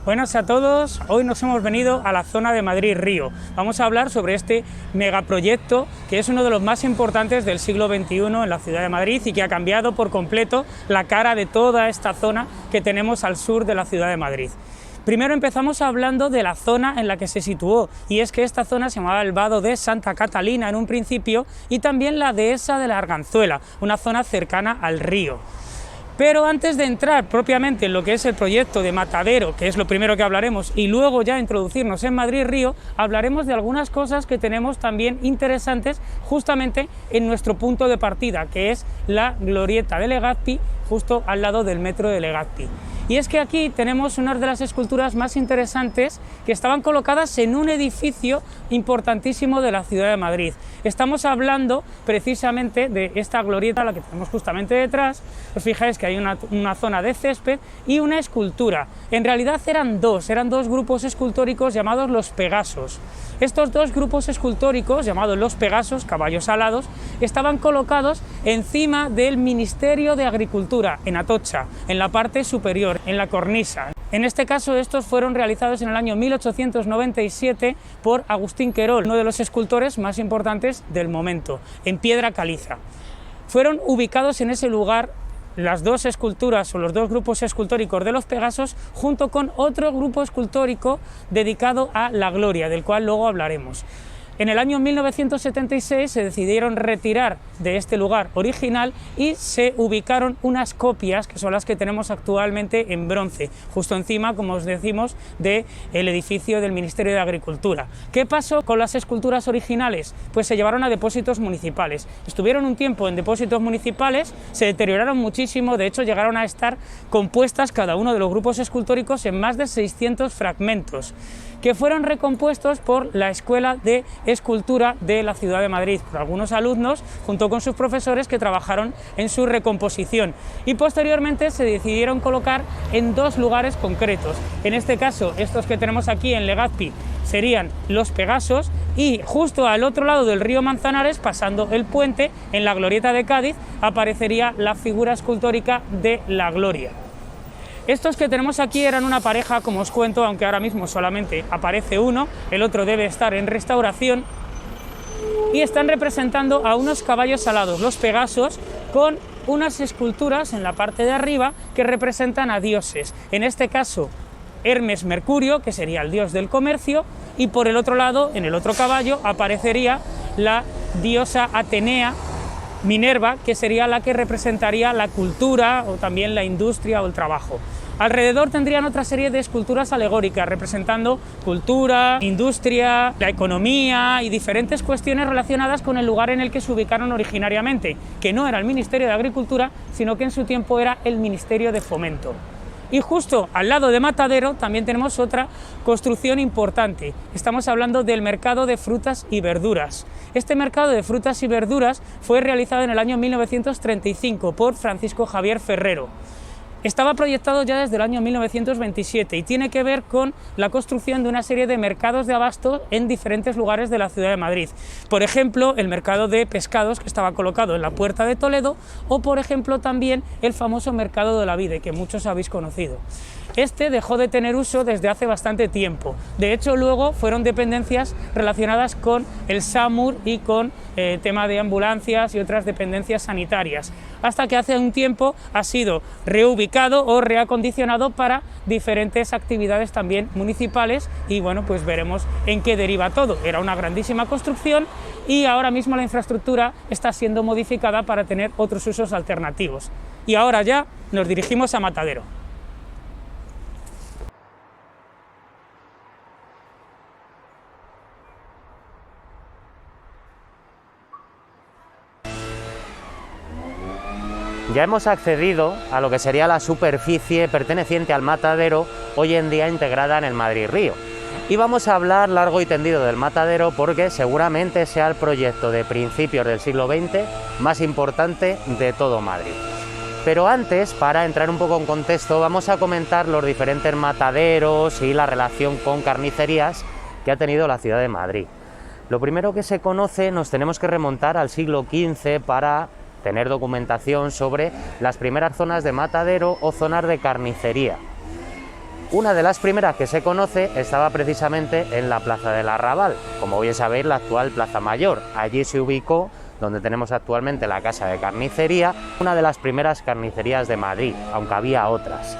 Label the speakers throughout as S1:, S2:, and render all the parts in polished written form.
S1: Buenas a todos, hoy nos hemos venido a la zona de Madrid-Río. Vamos a hablar sobre este megaproyecto que es uno de los más importantes del siglo XXI en la ciudad de Madrid y que ha cambiado por completo la cara de toda esta zona que tenemos al sur de la ciudad de Madrid. Primero empezamos hablando de la zona en la que se situó, y es que esta zona se llamaba el Vado de Santa Catalina en un principio, y también la Dehesa de la Arganzuela, una zona cercana al río. Pero antes de entrar propiamente en lo que es el proyecto de Matadero, que es lo primero que hablaremos, y luego ya introducirnos en Madrid-Río, hablaremos de algunas cosas que tenemos también interesantes justamente en nuestro punto de partida, que es la glorieta de Legazpi, justo al lado del metro de Legazpi. Y es que aquí tenemos una de las esculturas más interesantes que estaban colocadas en un edificio importantísimo de la ciudad de Madrid. Estamos hablando precisamente de esta glorieta, la que tenemos justamente detrás. Os fijáis que hay una zona de césped y una escultura. En realidad eran dos grupos escultóricos llamados los Pegasos. Estos dos grupos escultóricos, llamados los Pegasos, caballos alados, estaban colocados encima del Ministerio de Agricultura, en Atocha, en la parte superior, en la cornisa. En este caso, estos fueron realizados en el año 1897 por Agustín Querol, uno de los escultores más importantes del momento, en piedra caliza. Fueron ubicados en ese lugar las dos esculturas o los dos grupos escultóricos de los Pegasos junto con otro grupo escultórico dedicado a la Gloria, del cual luego hablaremos. En el año 1976 se decidieron retirar de este lugar original y se ubicaron unas copias, que son las que tenemos actualmente en bronce, justo encima, como os decimos, del edificio del Ministerio de Agricultura. ¿Qué pasó con las esculturas originales? Pues se llevaron a depósitos municipales. Estuvieron un tiempo en depósitos municipales, se deterioraron muchísimo, de hecho llegaron a estar compuestas cada uno de los grupos escultóricos en más de 600 fragmentos, que fueron recompuestos por la Escuela de Escultura de la ciudad de Madrid, por algunos alumnos, junto con sus profesores que trabajaron en su recomposición, y posteriormente se decidieron colocar en dos lugares concretos. En este caso, estos que tenemos aquí en Legazpi serían los Pegasos, y justo al otro lado del río Manzanares, pasando el puente, en la glorieta de Cádiz, aparecería la figura escultórica de la Gloria. Estos que tenemos aquí eran una pareja, como os cuento, aunque ahora mismo solamente aparece uno, el otro debe estar en restauración, y están representando a unos caballos alados, los Pegasos, con unas esculturas en la parte de arriba que representan a dioses. En este caso, Hermes Mercurio, que sería el dios del comercio, y por el otro lado, en el otro caballo, aparecería la diosa Atenea, Minerva, que sería la que representaría la cultura o también la industria o el trabajo. Alrededor tendrían otra serie de esculturas alegóricas representando cultura, industria, la economía y diferentes cuestiones relacionadas con el lugar en el que se ubicaron originariamente, que no era el Ministerio de Agricultura, sino que en su tiempo era el Ministerio de Fomento. Y justo al lado de Matadero también tenemos otra construcción importante. Estamos hablando del mercado de frutas y verduras. Este mercado de frutas y verduras fue realizado en el año 1935 por Francisco Javier Ferrero. Estaba proyectado ya desde el año 1927 y tiene que ver con la construcción de una serie de mercados de abasto en diferentes lugares de la ciudad de Madrid. Por ejemplo, el mercado de pescados, que estaba colocado en la Puerta de Toledo, o por ejemplo también el famoso mercado de la Vide, que muchos habéis conocido. Este dejó de tener uso desde hace bastante tiempo. De hecho, luego fueron dependencias relacionadas con el SAMUR y con tema de ambulancias y otras dependencias sanitarias, hasta que hace un tiempo ha sido reubicado o reacondicionado para diferentes actividades también municipales, y bueno, pues veremos en qué deriva todo. Era una grandísima construcción y ahora mismo la infraestructura está siendo modificada para tener otros usos alternativos. Y ahora ya nos dirigimos a Matadero.
S2: Ya hemos accedido a lo que sería la superficie perteneciente al Matadero, hoy en día integrada en el Madrid-Río. Y vamos a hablar largo y tendido del Matadero porque seguramente sea el proyecto de principios del siglo XX más importante de todo Madrid. Pero antes, para entrar un poco en contexto, vamos a comentar los diferentes mataderos y la relación con carnicerías que ha tenido la ciudad de Madrid. Lo primero que se conoce, nos tenemos que remontar al siglo XV para tener documentación sobre las primeras zonas de matadero o zonas de carnicería. Una de las primeras que se conoce estaba precisamente en la Plaza del Arrabal, como bien sabéis, la actual Plaza Mayor. Allí se ubicó, donde tenemos actualmente la Casa de Carnicería, una de las primeras carnicerías de Madrid, aunque había otras.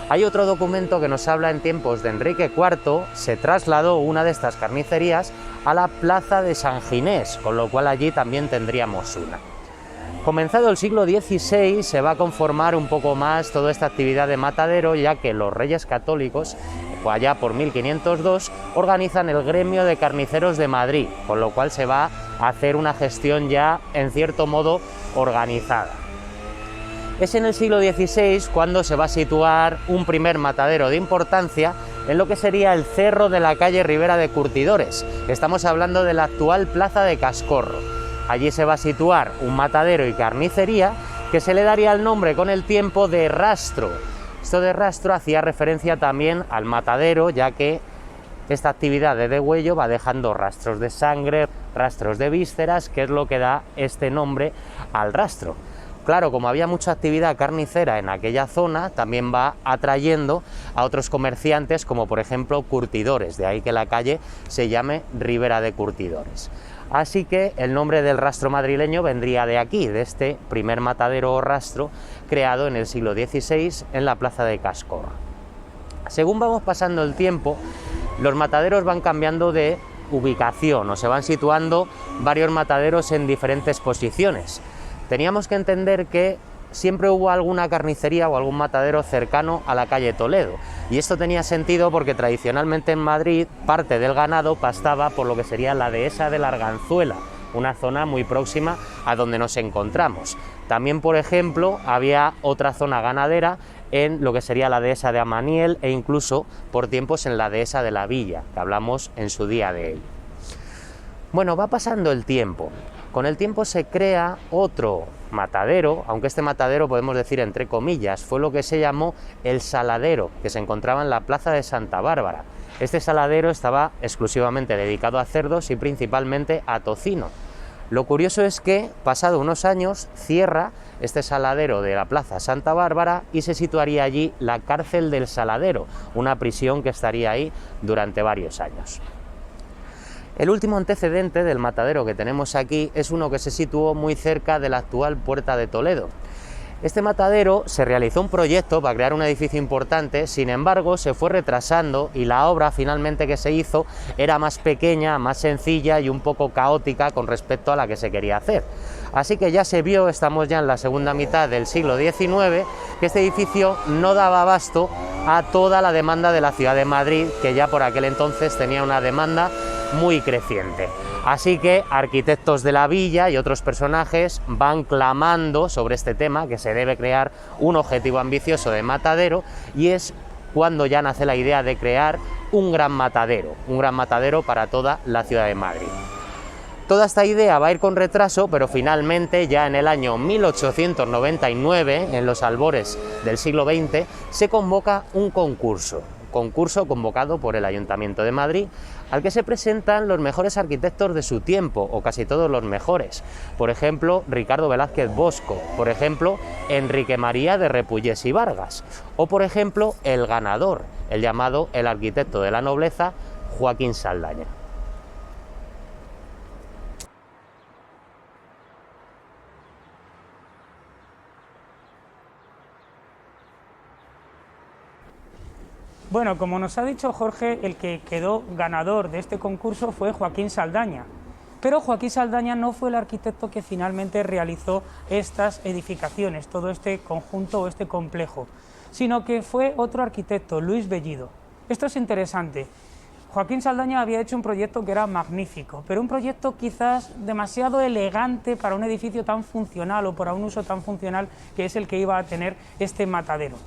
S2: Hay otro documento que nos habla en tiempos de Enrique IV, se trasladó una de estas carnicerías a la Plaza de San Ginés, con lo cual allí también tendríamos una. Comenzado el siglo XVI se va a conformar un poco más toda esta actividad de matadero, ya que los Reyes Católicos, allá por 1502, organizan el gremio de carniceros de Madrid, con lo cual se va a hacer una gestión ya en cierto modo organizada. Es en el siglo XVI cuando se va a situar un primer matadero de importancia en lo que sería el cerro de la calle Ribera de Curtidores. Estamos hablando de la actual Plaza de Cascorro. Allí se va a situar un matadero y carnicería que se le daría el nombre con el tiempo de rastro. Esto de rastro hacía referencia también al matadero, ya que esta actividad de degüello va dejando rastros de sangre, rastros de vísceras, que es lo que da este nombre al rastro. Claro, como había mucha actividad carnicera en aquella zona, también va atrayendo a otros comerciantes, como por ejemplo curtidores, de ahí que la calle se llame Ribera de Curtidores. Así que el nombre del rastro madrileño vendría de aquí, de este primer matadero o rastro creado en el siglo XVI en la Plaza de Cascorro. Según vamos pasando el tiempo, los mataderos van cambiando de ubicación o se van situando varios mataderos en diferentes posiciones. Teníamos que entender que siempre hubo alguna carnicería o algún matadero cercano a la calle Toledo, y esto tenía sentido porque tradicionalmente en Madrid parte del ganado pastaba por lo que sería la dehesa de la Arganzuela, una zona muy próxima a donde nos encontramos. También, por ejemplo, había otra zona ganadera en lo que sería la dehesa de Amaniel e incluso por tiempos en la dehesa de la Villa, que hablamos en su día de él. Bueno, va pasando el tiempo. Con el tiempo se crea otro matadero, aunque este matadero podemos decir entre comillas, fue lo que se llamó el Saladero, que se encontraba en la Plaza de Santa Bárbara. Este saladero estaba exclusivamente dedicado a cerdos y principalmente a tocino. Lo curioso es que, pasado unos años, cierra este saladero de la Plaza Santa Bárbara y se situaría allí la cárcel del Saladero, una prisión que estaría ahí durante varios años. El último antecedente del matadero que tenemos aquí es uno que se situó muy cerca de la actual Puerta de Toledo. Este matadero se realizó un proyecto para crear un edificio importante, sin embargo se fue retrasando y la obra finalmente que se hizo era más pequeña, más sencilla y un poco caótica con respecto a la que se quería hacer. Así que ya se vio, estamos ya en la segunda mitad del siglo XIX, que este edificio no daba abasto a toda la demanda de la ciudad de Madrid, que ya por aquel entonces tenía una demanda muy creciente. Así que arquitectos de la villa y otros personajes van clamando sobre este tema, que se debe crear un objetivo ambicioso de matadero, y es cuando ya nace la idea de crear un gran matadero para toda la ciudad de Madrid. Toda esta idea va a ir con retraso, pero finalmente ya en el año 1899, en los albores del siglo XX, se convoca un concurso convocado por el Ayuntamiento de Madrid, al que se presentan los mejores arquitectos de su tiempo, o casi todos los mejores. Por ejemplo, Ricardo Velázquez Bosco, por ejemplo, Enrique María de Repullés y Vargas, o por ejemplo, el ganador, el llamado el arquitecto de la nobleza, Joaquín Saldaña.
S1: Bueno, como nos ha dicho Jorge, el que quedó ganador de este concurso fue Joaquín Saldaña. Pero Joaquín Saldaña no fue el arquitecto que finalmente realizó estas edificaciones, todo este conjunto o este complejo, sino que fue otro arquitecto, Luis Bellido. Esto es interesante. Joaquín Saldaña había hecho un proyecto que era magnífico, pero un proyecto quizás demasiado elegante para un edificio tan funcional o para un uso tan funcional que es el que iba a tener este matadero.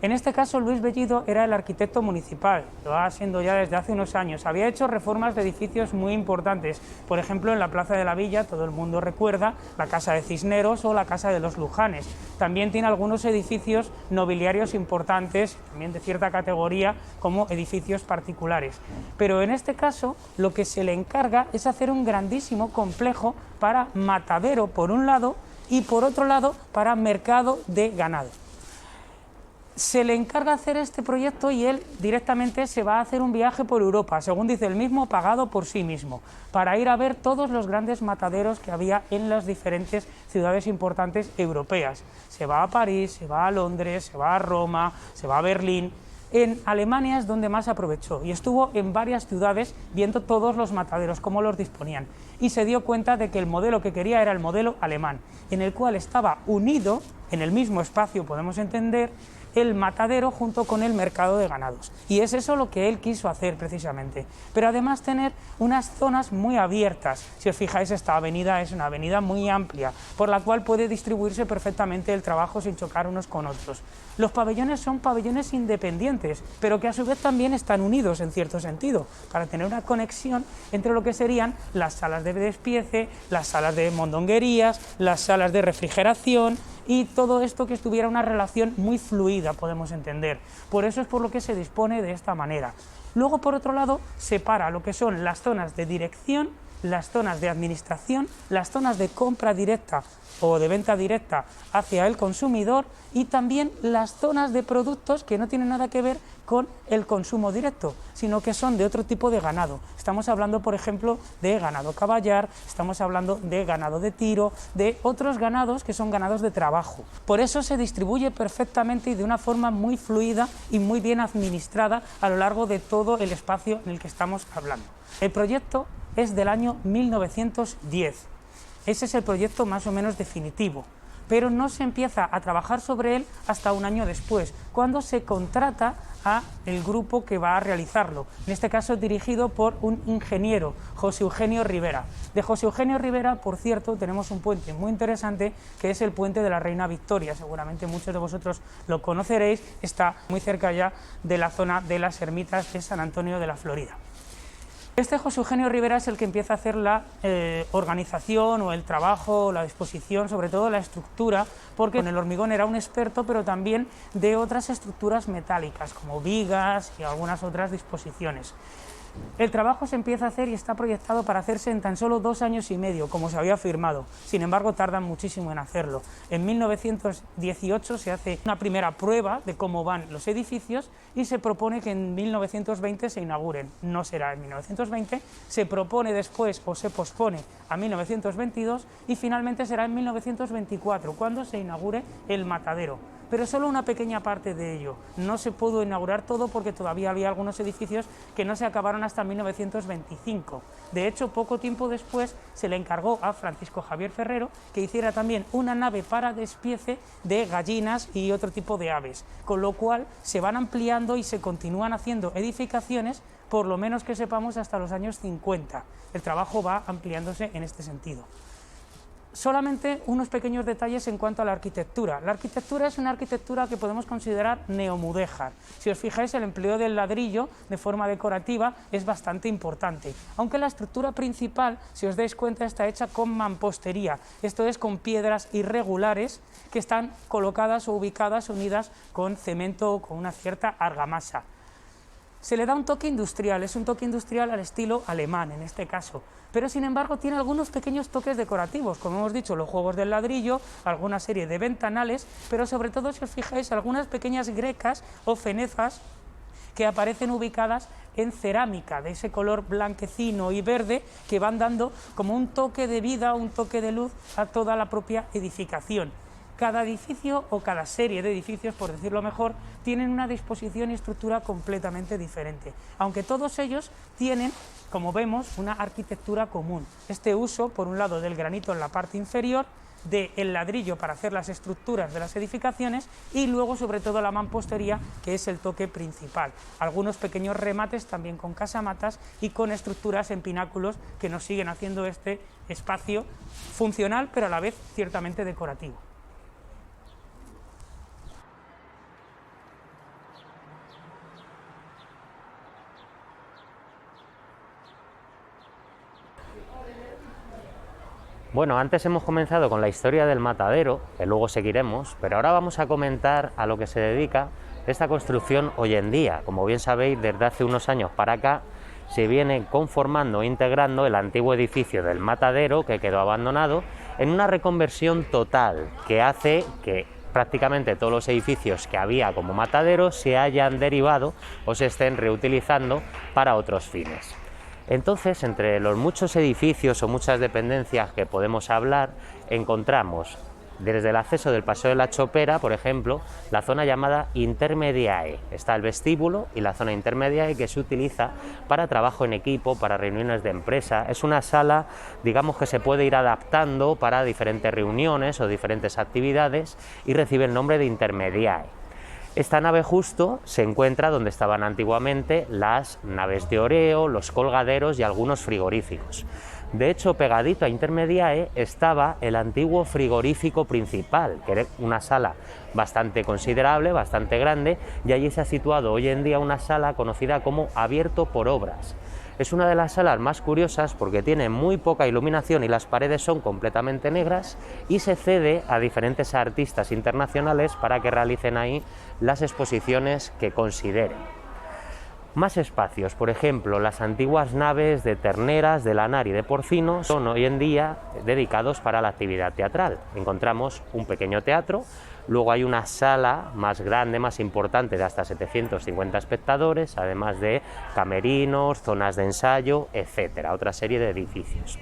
S1: En este caso, Luis Bellido era el arquitecto municipal, lo va siendo ya desde hace unos años. Había hecho reformas de edificios muy importantes, por ejemplo, en la Plaza de la Villa, todo el mundo recuerda, la Casa de Cisneros o la Casa de los Lujanes. También tiene algunos edificios nobiliarios importantes, también de cierta categoría, como edificios particulares. Pero en este caso, lo que se le encarga es hacer un grandísimo complejo para matadero, por un lado, y por otro lado, para mercado de ganado. Se le encarga hacer este proyecto y él directamente se va a hacer un viaje por Europa, según dice él mismo, pagado por sí mismo, para ir a ver todos los grandes mataderos que había en las diferentes ciudades importantes europeas. Se va a París, se va a Londres, se va a Roma, se va a Berlín. En Alemania es donde más aprovechó y estuvo en varias ciudades viendo todos los mataderos, cómo los disponían, y se dio cuenta de que el modelo que quería era el modelo alemán, en el cual estaba unido, en el mismo espacio podemos entender, el matadero junto con el mercado de ganados, y es eso lo que él quiso hacer precisamente, pero además tener unas zonas muy abiertas. Si os fijáis, esta avenida es una avenida muy amplia, por la cual puede distribuirse perfectamente el trabajo sin chocar unos con otros. Los pabellones son pabellones independientes, pero que a su vez también están unidos en cierto sentido, para tener una conexión entre lo que serían las salas de despiece, las salas de mondonguerías, las salas de refrigeración, y todo esto que estuviera una relación muy fluida, podemos entender. Por eso es por lo que se dispone de esta manera. Luego, por otro lado, separa lo que son las zonas de dirección, las zonas de administración, las zonas de compra directa o de venta directa hacia el consumidor, y también las zonas de productos que no tienen nada que ver con el consumo directo, sino que son de otro tipo de ganado. Estamos hablando, por ejemplo, de ganado caballar, estamos hablando de ganado de tiro, de otros ganados que son ganados de trabajo. Por eso se distribuye perfectamente y de una forma muy fluida y muy bien administrada a lo largo de todo el espacio en el que estamos hablando. El proyecto es del año 1910. Ese es el proyecto más o menos definitivo, pero no se empieza a trabajar sobre él hasta un año después, cuando se contrata a el grupo que va a realizarlo, en este caso dirigido por un ingeniero, José Eugenio Rivera. De José Eugenio Rivera, por cierto, tenemos un puente muy interesante, que es el puente de la Reina Victoria. Seguramente muchos de vosotros lo conoceréis, está muy cerca ya de la zona de las ermitas de San Antonio de la Florida. Este José Eugenio Rivera es el que empieza a hacer la organización o el trabajo, la disposición, sobre todo la estructura, porque en el hormigón era un experto, pero también de otras estructuras metálicas, como vigas y algunas otras disposiciones. El trabajo se empieza a hacer y está proyectado para hacerse en tan solo 2 años y medio, como se había firmado. Sin embargo, tardan muchísimo en hacerlo. En 1918 se hace una primera prueba de cómo van los edificios y se propone que en 1920 se inauguren. No será en 1920, se propone después o se pospone a 1922 y finalmente será en 1924, cuando se inaugure el matadero. Pero solo una pequeña parte de ello. No se pudo inaugurar todo porque todavía había algunos edificios que no se acabaron hasta 1925. De hecho, poco tiempo después se le encargó a Francisco Javier Ferrero que hiciera también una nave para despiece de gallinas y otro tipo de aves, con lo cual se van ampliando y se continúan haciendo edificaciones, por lo menos que sepamos, hasta los años 50. El trabajo va ampliándose en este sentido. Solamente unos pequeños detalles en cuanto a la arquitectura. La arquitectura es una arquitectura que podemos considerar neomudéjar. Si os fijáis, el empleo del ladrillo de forma decorativa es bastante importante, aunque la estructura principal, si os dais cuenta, está hecha con mampostería, esto es, con piedras irregulares que están colocadas o ubicadas unidas con cemento o con una cierta argamasa. Se le da un toque industrial, es un toque industrial al estilo alemán en este caso, pero sin embargo tiene algunos pequeños toques decorativos, como hemos dicho, los juegos del ladrillo, alguna serie de ventanales, pero sobre todo, si os fijáis, algunas pequeñas grecas o fenezas que aparecen ubicadas en cerámica, de ese color blanquecino y verde, que van dando como un toque de vida, un toque de luz a toda la propia edificación. Cada edificio o cada serie de edificios, por decirlo mejor, tienen una disposición y estructura completamente diferente, aunque todos ellos tienen, como vemos, una arquitectura común. Este uso, por un lado, del granito en la parte inferior, del ladrillo para hacer las estructuras de las edificaciones y luego, sobre todo, la mampostería, que es el toque principal. Algunos pequeños remates también con casamatas y con estructuras en pináculos que nos siguen haciendo este espacio funcional, pero a la vez ciertamente decorativo.
S2: Bueno, antes hemos comenzado con la historia del matadero, que luego seguiremos, pero ahora vamos a comentar a lo que se dedica esta construcción hoy en día. Como bien sabéis, desde hace unos años para acá se viene conformando e integrando el antiguo edificio del matadero, que quedó abandonado, en una reconversión total que hace que prácticamente todos los edificios que había como mataderos se hayan derivado o se estén reutilizando para otros fines. Entonces, entre los muchos edificios o muchas dependencias que podemos hablar, encontramos desde el acceso del Paseo de la Chopera, por ejemplo, la zona llamada Intermediae. Está el vestíbulo y la zona Intermediae, que se utiliza para trabajo en equipo, para reuniones de empresa. Es una sala, digamos, que se puede ir adaptando para diferentes reuniones o diferentes actividades y recibe el nombre de Intermediae. Esta nave justo se encuentra donde estaban antiguamente las naves de oreo, los colgaderos y algunos frigoríficos. De hecho, pegadito a Intermediae estaba el antiguo frigorífico principal, que era una sala bastante considerable, bastante grande, y allí se ha situado hoy en día una sala conocida como Abierto por Obras. Es una de las salas más curiosas porque tiene muy poca iluminación y las paredes son completamente negras, y se cede a diferentes artistas internacionales para que realicen ahí las exposiciones que consideren. Más espacios, por ejemplo, las antiguas naves de terneras, de lanar y de porcino son hoy en día dedicados para la actividad teatral. Encontramos un pequeño teatro, luego hay una sala más grande, más importante, de hasta 750 espectadores, además de camerinos, zonas de ensayo, etcétera, otra serie de edificios.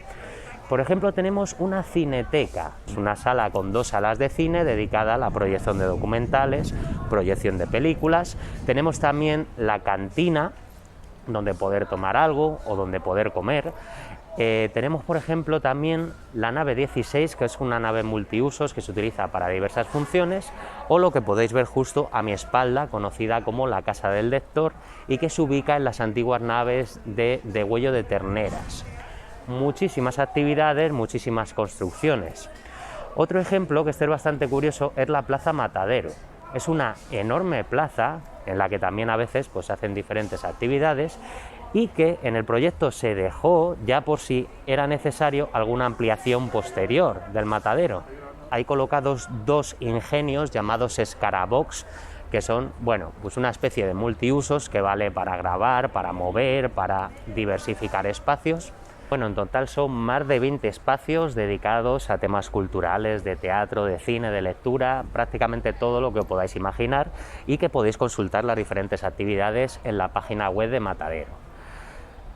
S2: Por ejemplo, tenemos una cineteca, es una sala con 2 salas de cine dedicada a la proyección de documentales, proyección de películas. Tenemos también la cantina, donde poder tomar algo o donde poder comer. Tenemos, por ejemplo, también la nave 16, que es una nave multiusos que se utiliza para diversas funciones, o lo que podéis ver justo a mi espalda, conocida como la Casa del Lector, y que se ubica en las antiguas naves de degüello de terneras. Muchísimas actividades, muchísimas construcciones. Otro ejemplo que es bastante curioso es la Plaza Matadero. Es una enorme plaza en la que también a veces pues, se hacen diferentes actividades, y que en el proyecto se dejó ya por si era necesario alguna ampliación posterior del matadero. Hay colocados 2 ingenios llamados Scarabox, que son, bueno, pues una especie de multiusos que vale para grabar, para mover, para diversificar espacios. Bueno, en total son más de 20 espacios dedicados a temas culturales, de teatro, de cine, de lectura, prácticamente todo lo que podáis imaginar, y que podéis consultar las diferentes actividades en la página web de Matadero.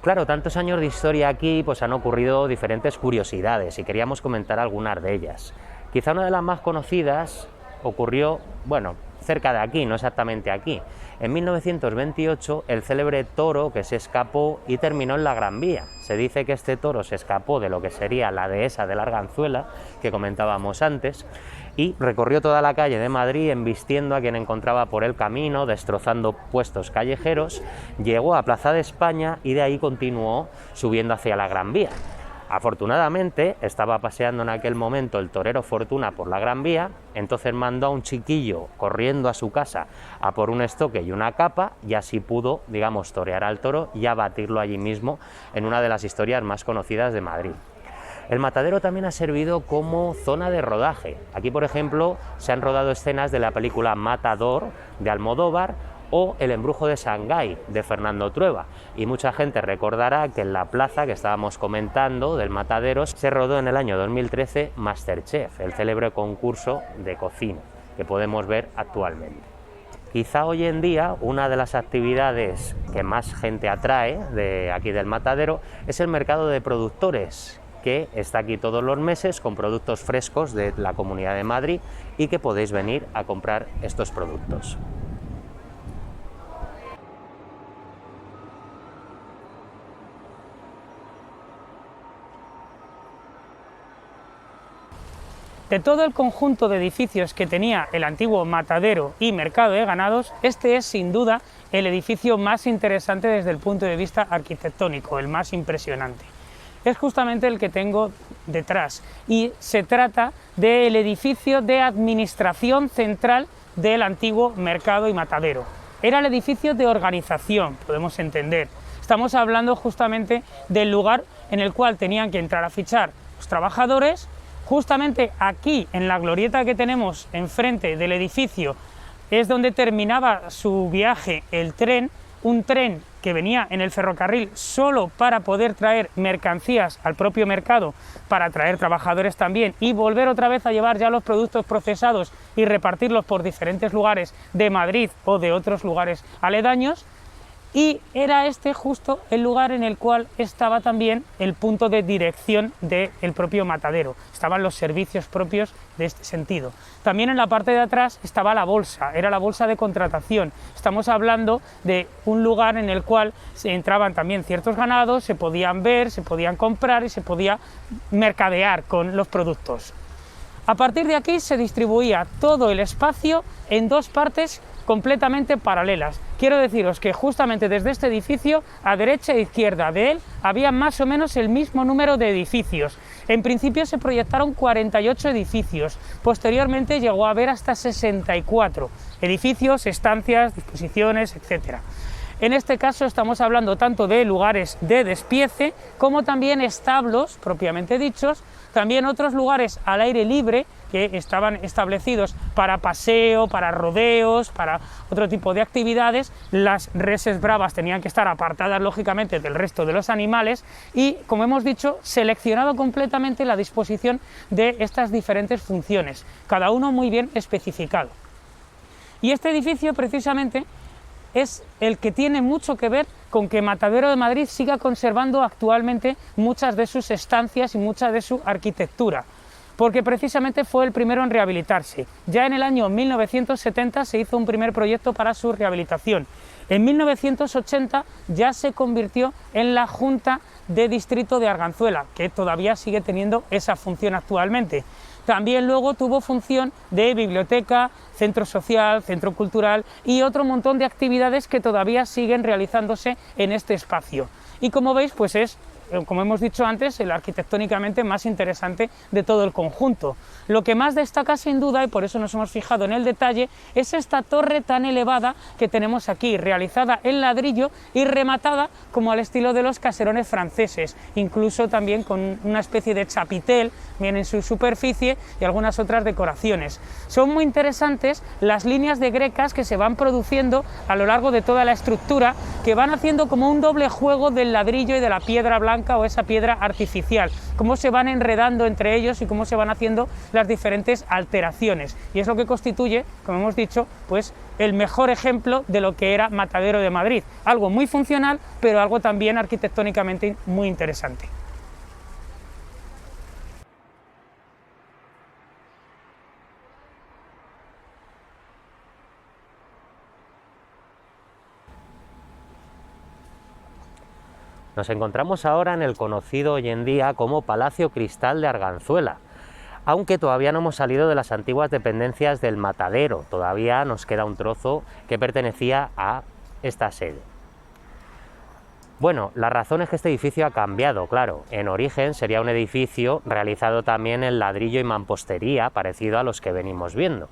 S2: Claro, tantos años de historia aquí, pues han ocurrido diferentes curiosidades y queríamos comentar algunas de ellas. Quizá una de las más conocidas ocurrió, bueno, cerca de aquí, no exactamente aquí. En 1928, el célebre toro que se escapó y terminó en la Gran Vía. Se dice que este toro se escapó de lo que sería la dehesa de la Arganzuela, que comentábamos antes, y recorrió toda la calle de Madrid embistiendo a quien encontraba por el camino, destrozando puestos callejeros, llegó a Plaza de España y de ahí continuó subiendo hacia la Gran Vía. Afortunadamente estaba paseando en aquel momento el torero Fortuna por la Gran Vía, entonces mandó a un chiquillo corriendo a su casa a por un estoque y una capa, y así pudo, digamos, torear al toro y abatirlo allí mismo, en una de las historias más conocidas de Madrid. El matadero también ha servido como zona de rodaje. Aquí, por ejemplo, se han rodado escenas de la película Matador de Almodóvar o El embrujo de Shanghái de Fernando Trueba, y mucha gente recordará que en la plaza que estábamos comentando del matadero se rodó en el año 2013 Masterchef, el célebre concurso de cocina que podemos ver actualmente. Quizá hoy en día una de las actividades que más gente atrae de aquí del matadero es el mercado de productores, que está aquí todos los meses con productos frescos de la Comunidad de Madrid y que podéis venir a comprar estos productos.
S1: De todo el conjunto de edificios que tenía el antiguo matadero y mercado de ganados, este es sin duda el edificio más interesante desde el punto de vista arquitectónico, el más impresionante. Es justamente el que tengo detrás, y se trata del edificio de administración central del antiguo mercado y matadero. Era el edificio de organización, podemos entender. Estamos hablando justamente del lugar en el cual tenían que entrar a fichar los trabajadores. Justamente aquí, en la glorieta que tenemos enfrente del edificio, es donde terminaba su viaje el tren, un tren que venía en el ferrocarril solo para poder traer mercancías al propio mercado, para traer trabajadores también y volver otra vez a llevar ya los productos procesados y repartirlos por diferentes lugares de Madrid o de otros lugares aledaños. Y era este justo el lugar en el cual estaba también el punto de dirección del propio matadero, estaban los servicios propios de este sentido. También en la parte de atrás estaba la bolsa, era la bolsa de contratación. Estamos hablando de un lugar en el cual se entraban también ciertos ganados, se podían ver, se podían comprar y se podía mercadear con los productos. A partir de aquí se distribuía todo el espacio en dos partes completamente paralelas. Quiero deciros que justamente desde este edificio, a derecha e izquierda de él, había más o menos el mismo número de edificios. En principio se proyectaron 48 edificios, posteriormente llegó a haber hasta 64 edificios, estancias, disposiciones, etc. En este caso estamos hablando tanto de lugares de despiece como también establos, propiamente dichos, también otros lugares al aire libre que estaban establecidos para paseo, para rodeos, para otro tipo de actividades. Las reses bravas tenían que estar apartadas lógicamente del resto de los animales y, como hemos dicho, seleccionado completamente la disposición de estas diferentes funciones, cada uno muy bien especificado. Y este edificio precisamente es el que tiene mucho que ver con que Matadero de Madrid siga conservando actualmente muchas de sus estancias y mucha de su arquitectura, porque precisamente fue el primero en rehabilitarse. Ya en el año 1970 se hizo un primer proyecto para su rehabilitación. En 1980 ya se convirtió en la Junta de Distrito de Arganzuela, que todavía sigue teniendo esa función actualmente. También luego tuvo función de biblioteca, centro social, centro cultural y otro montón de actividades que todavía siguen realizándose en este espacio. Y como veis, pues es, como hemos dicho antes, el arquitectónicamente más interesante de todo el conjunto. Lo que más destaca sin duda, y por eso nos hemos fijado en el detalle, es esta torre tan elevada que tenemos aquí, realizada en ladrillo y rematada como al estilo de los caserones franceses, incluso también con una especie de chapitel bien en su superficie y algunas otras decoraciones. Son muy interesantes las líneas de grecas que se van produciendo a lo largo de toda la estructura, que van haciendo como un doble juego del ladrillo y de la piedra blanca o esa piedra artificial, cómo se van enredando entre ellos y cómo se van haciendo las diferentes alteraciones, y es lo que constituye, como hemos dicho, pues el mejor ejemplo de lo que era Matadero de Madrid, algo muy funcional, pero algo también arquitectónicamente muy interesante.
S2: Nos encontramos ahora en el conocido hoy en día como Palacio Cristal de Arganzuela, aunque todavía no hemos salido de las antiguas dependencias del Matadero, todavía nos queda un trozo que pertenecía a esta sede. Bueno, la razón es que este edificio ha cambiado, claro. En origen sería un edificio realizado también en ladrillo y mampostería, parecido a los que venimos viendo.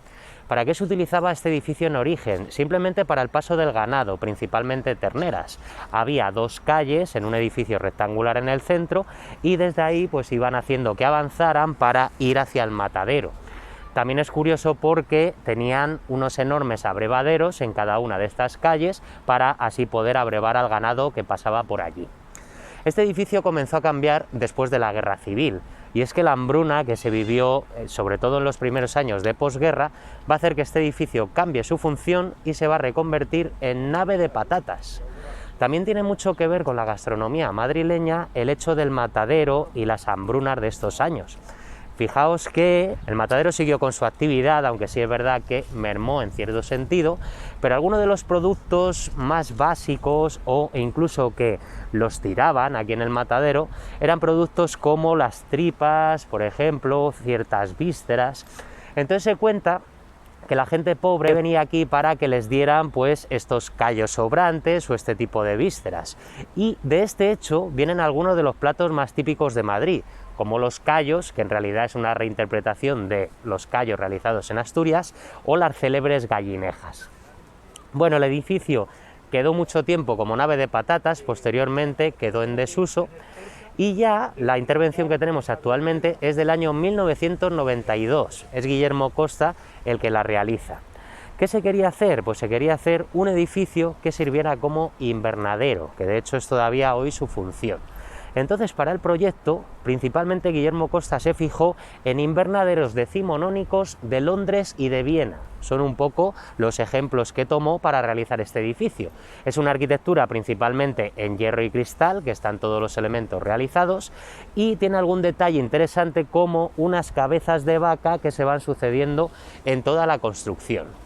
S2: ¿Para qué se utilizaba este edificio en origen? Simplemente para el paso del ganado, principalmente terneras. Había dos calles en un edificio rectangular en el centro y desde ahí pues iban haciendo que avanzaran para ir hacia el matadero. También es curioso porque tenían unos enormes abrevaderos en cada una de estas calles para así poder abrevar al ganado que pasaba por allí. Este edificio comenzó a cambiar después de la Guerra Civil, y es que la hambruna que se vivió, sobre todo en los primeros años de posguerra, va a hacer que este edificio cambie su función y se va a reconvertir en nave de patatas. También tiene mucho que ver con la gastronomía madrileña el hecho del matadero y las hambrunas de estos años. Fijaos que el matadero siguió con su actividad, aunque sí es verdad que mermó en cierto sentido, pero algunos de los productos más básicos o incluso que los tiraban aquí en el matadero eran productos como las tripas, por ejemplo, ciertas vísceras. Entonces se cuenta que la gente pobre venía aquí para que les dieran pues estos callos sobrantes o este tipo de vísceras. Y de este hecho vienen algunos de los platos más típicos de Madrid, como los callos, que en realidad es una reinterpretación de los callos realizados en Asturias, o las célebres gallinejas. Bueno, el edificio quedó mucho tiempo como nave de patatas, posteriormente quedó en desuso, y ya la intervención que tenemos actualmente es del año 1992, es Guillermo Costa el que la realiza. ¿Qué ¿Qué se quería hacer? Pues se quería hacer un edificio que sirviera como invernadero, que de hecho es todavía hoy su función. Entonces, para el proyecto, principalmente Guillermo Costa se fijó en invernaderos decimonónicos de Londres y de Viena. Son un poco los ejemplos que tomó para realizar este edificio. Es una arquitectura principalmente en hierro y cristal, que están todos los elementos realizados, y tiene algún detalle interesante como unas cabezas de vaca que se van sucediendo en toda la construcción.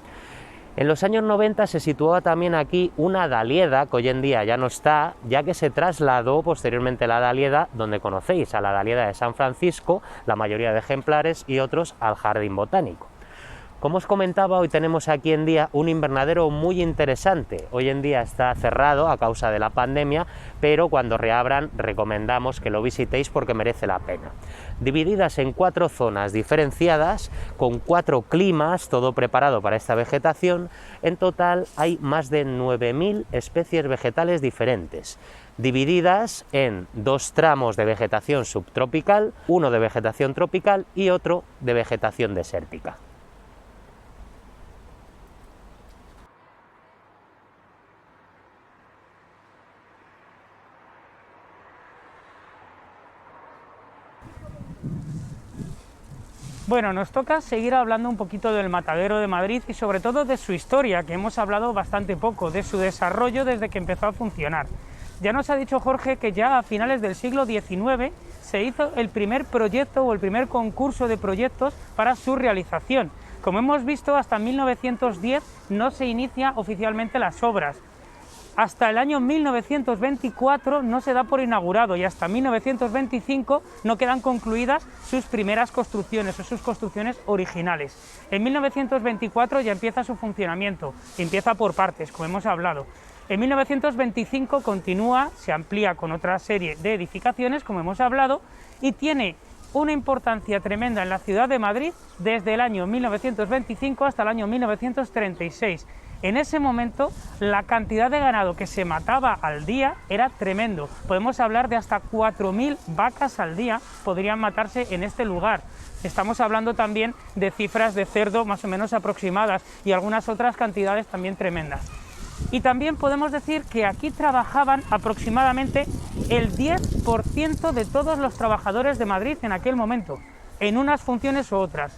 S2: En los años 90 se situaba también aquí una Dalieda, que hoy en día ya no está, ya que se trasladó posteriormente la Dalieda, donde conocéis, a la Dalieda de San Francisco, la mayoría de ejemplares, y otros al Jardín Botánico. Como os comentaba, hoy tenemos aquí en día un invernadero muy interesante. Hoy en día está cerrado a causa de la pandemia, pero cuando reabran recomendamos que lo visitéis porque merece la pena. Divididas en 4 zonas diferenciadas, con 4 climas, todo preparado para esta vegetación, en total hay más de 9.000 especies vegetales diferentes, divididas en 2 tramos de vegetación subtropical, uno de vegetación tropical y otro de vegetación desértica.
S1: Bueno, nos toca seguir hablando un poquito del Matadero de Madrid y sobre todo de su historia, que hemos hablado bastante poco, de su desarrollo desde que empezó a funcionar. Ya nos ha dicho Jorge que ya a finales del siglo XIX se hizo el primer proyecto o el primer concurso de proyectos para su realización. Como hemos visto, hasta 1910 no se inicia oficialmente las obras. Hasta el año 1924 no se da por inaugurado y hasta 1925 no quedan concluidas sus primeras construcciones o sus construcciones originales. En 1924 ya empieza su funcionamiento, empieza por partes, como hemos hablado. En 1925 continúa, se amplía con otra serie de edificaciones, como hemos hablado, y tiene una importancia tremenda en la ciudad de Madrid desde el año 1925 hasta el año 1936. En ese momento, la cantidad de ganado que se mataba al día era tremendo. Podemos hablar de hasta 4.000 vacas al día podrían matarse en este lugar. Estamos hablando también de cifras de cerdo más o menos aproximadas y algunas otras cantidades también tremendas. Y también podemos decir que aquí trabajaban aproximadamente el 10% de todos los trabajadores de Madrid en aquel momento, en unas funciones u otras.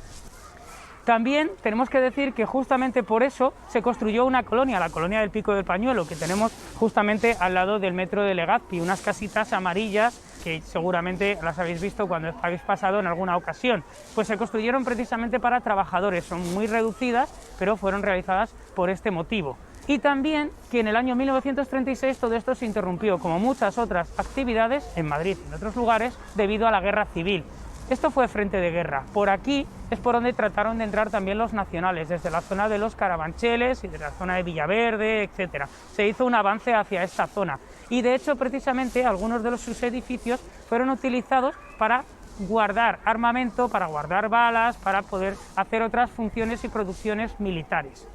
S1: También tenemos que decir que justamente por eso se construyó una colonia, la colonia del Pico del Pañuelo, que tenemos justamente al lado del metro de Legazpi, unas casitas amarillas que seguramente las habéis visto cuando habéis pasado en alguna ocasión. Pues se construyeron precisamente para trabajadores, son muy reducidas, pero fueron realizadas por este motivo. Y también que en el año 1936 todo esto se interrumpió, como muchas otras actividades en Madrid y en otros lugares, debido a la guerra civil. Esto fue frente de guerra. Por aquí es por donde trataron de entrar también los nacionales, desde la zona de los Carabancheles y de la zona de Villaverde, etc. Se hizo un avance hacia esta zona y de hecho precisamente algunos de sus edificios fueron utilizados para guardar armamento, para guardar balas, para poder hacer otras funciones y producciones militares.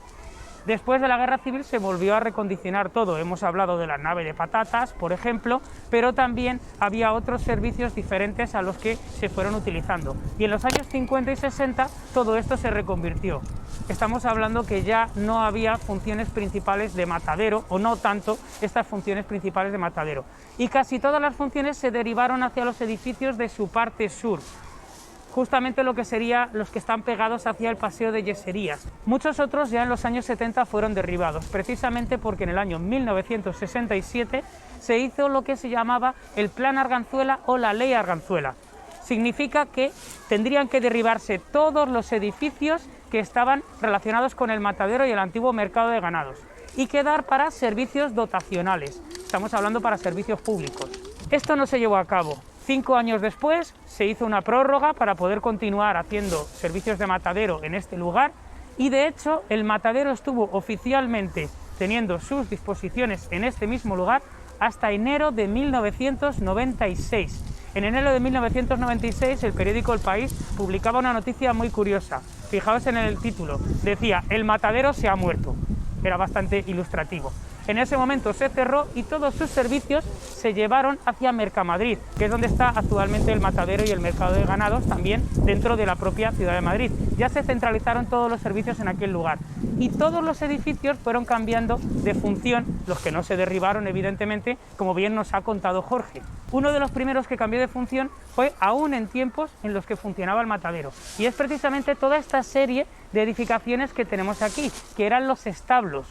S1: Después de la Guerra Civil se volvió a recondicionar todo, hemos hablado de la nave de patatas, por ejemplo, pero también había otros servicios diferentes a los que se fueron utilizando. Y en los años 50 y 60 todo esto se reconvirtió. Estamos hablando que ya no había funciones principales de matadero, o no tanto estas funciones principales de matadero. Y casi todas las funciones se derivaron hacia los edificios de su parte sur, justamente lo que serían los que están pegados hacia el Paseo de Yeserías. Muchos otros ya en los años 70 fueron derribados, precisamente porque en el año 1967 se hizo lo que se llamaba el Plan Arganzuela o la Ley Arganzuela. Significa que tendrían que derribarse todos los edificios que estaban relacionados con el matadero y el antiguo mercado de ganados y quedar para servicios dotacionales, estamos hablando para servicios públicos. Esto no se llevó a cabo. 5 años después se hizo una prórroga para poder continuar haciendo servicios de matadero en este lugar y de hecho el matadero estuvo oficialmente teniendo sus disposiciones en este mismo lugar hasta enero de 1996. En enero de 1996 el periódico El País publicaba una noticia muy curiosa. Fijaos en el título, decía: el matadero se ha muerto. Era bastante ilustrativo. En ese momento se cerró y todos sus servicios se llevaron hacia Mercamadrid, que es donde está actualmente el matadero y el mercado de ganados, también dentro de la propia ciudad de Madrid. Ya se centralizaron todos los servicios en aquel lugar y todos los edificios fueron cambiando de función, los que no se derribaron evidentemente, como bien nos ha contado Jorge. Uno de los primeros que cambió de función fue aún en tiempos en los que funcionaba el matadero, y es precisamente toda esta serie de edificaciones que tenemos aquí, que eran los establos.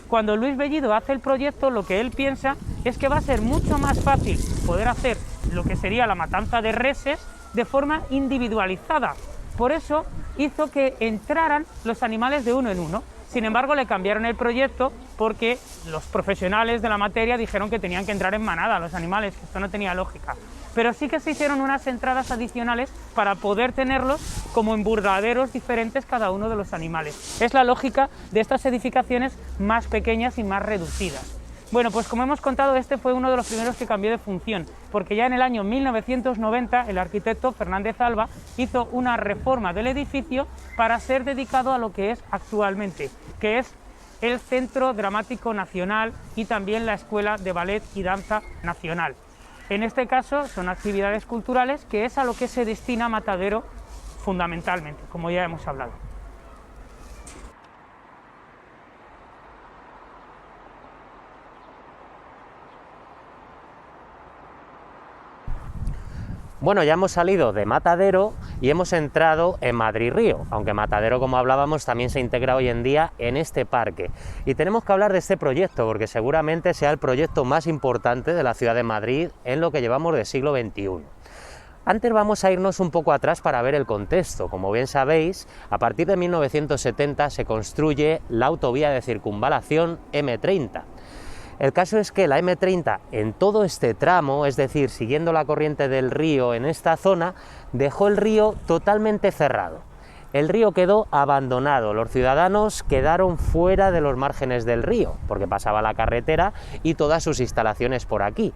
S1: Cuando Luis Bellido hace el proyecto, lo que él piensa es que va a ser mucho más fácil poder hacer lo que sería la matanza de reses de forma individualizada. Por eso hizo que entraran los animales de uno en uno. Sin embargo, le cambiaron el proyecto porque los profesionales de la materia dijeron que tenían que entrar en manada los animales, que esto no tenía lógica. Pero sí que se hicieron unas entradas adicionales para poder tenerlos como en burladeros diferentes cada uno de los animales. Es la lógica de estas edificaciones más pequeñas y más reducidas. Bueno, pues como hemos contado, este fue uno de los primeros que cambió de función, porque ya en el año 1990 el arquitecto Fernández Alba hizo una reforma del edificio para ser dedicado a lo que es actualmente, que es el Centro Dramático Nacional y también la Escuela de Ballet y Danza Nacional. En este caso son actividades culturales, que es a lo que se destina Matadero fundamentalmente, como ya hemos hablado.
S2: Bueno, ya hemos salido de Matadero y hemos entrado en Madrid Río, aunque Matadero, como hablábamos, también se integra hoy en día en este parque. Y tenemos que hablar de este proyecto porque seguramente sea el proyecto más importante de la ciudad de Madrid en lo que llevamos del siglo XXI. Antes vamos a irnos un poco atrás para ver el contexto. Como bien sabéis, a partir de 1970 se construye la autovía de circunvalación M30. El caso es que la M30 en todo este tramo, es decir, siguiendo la corriente del río en esta zona, dejó el río totalmente cerrado. El río quedó abandonado, los ciudadanos quedaron fuera de los márgenes del río, porque pasaba la carretera y todas sus instalaciones por aquí.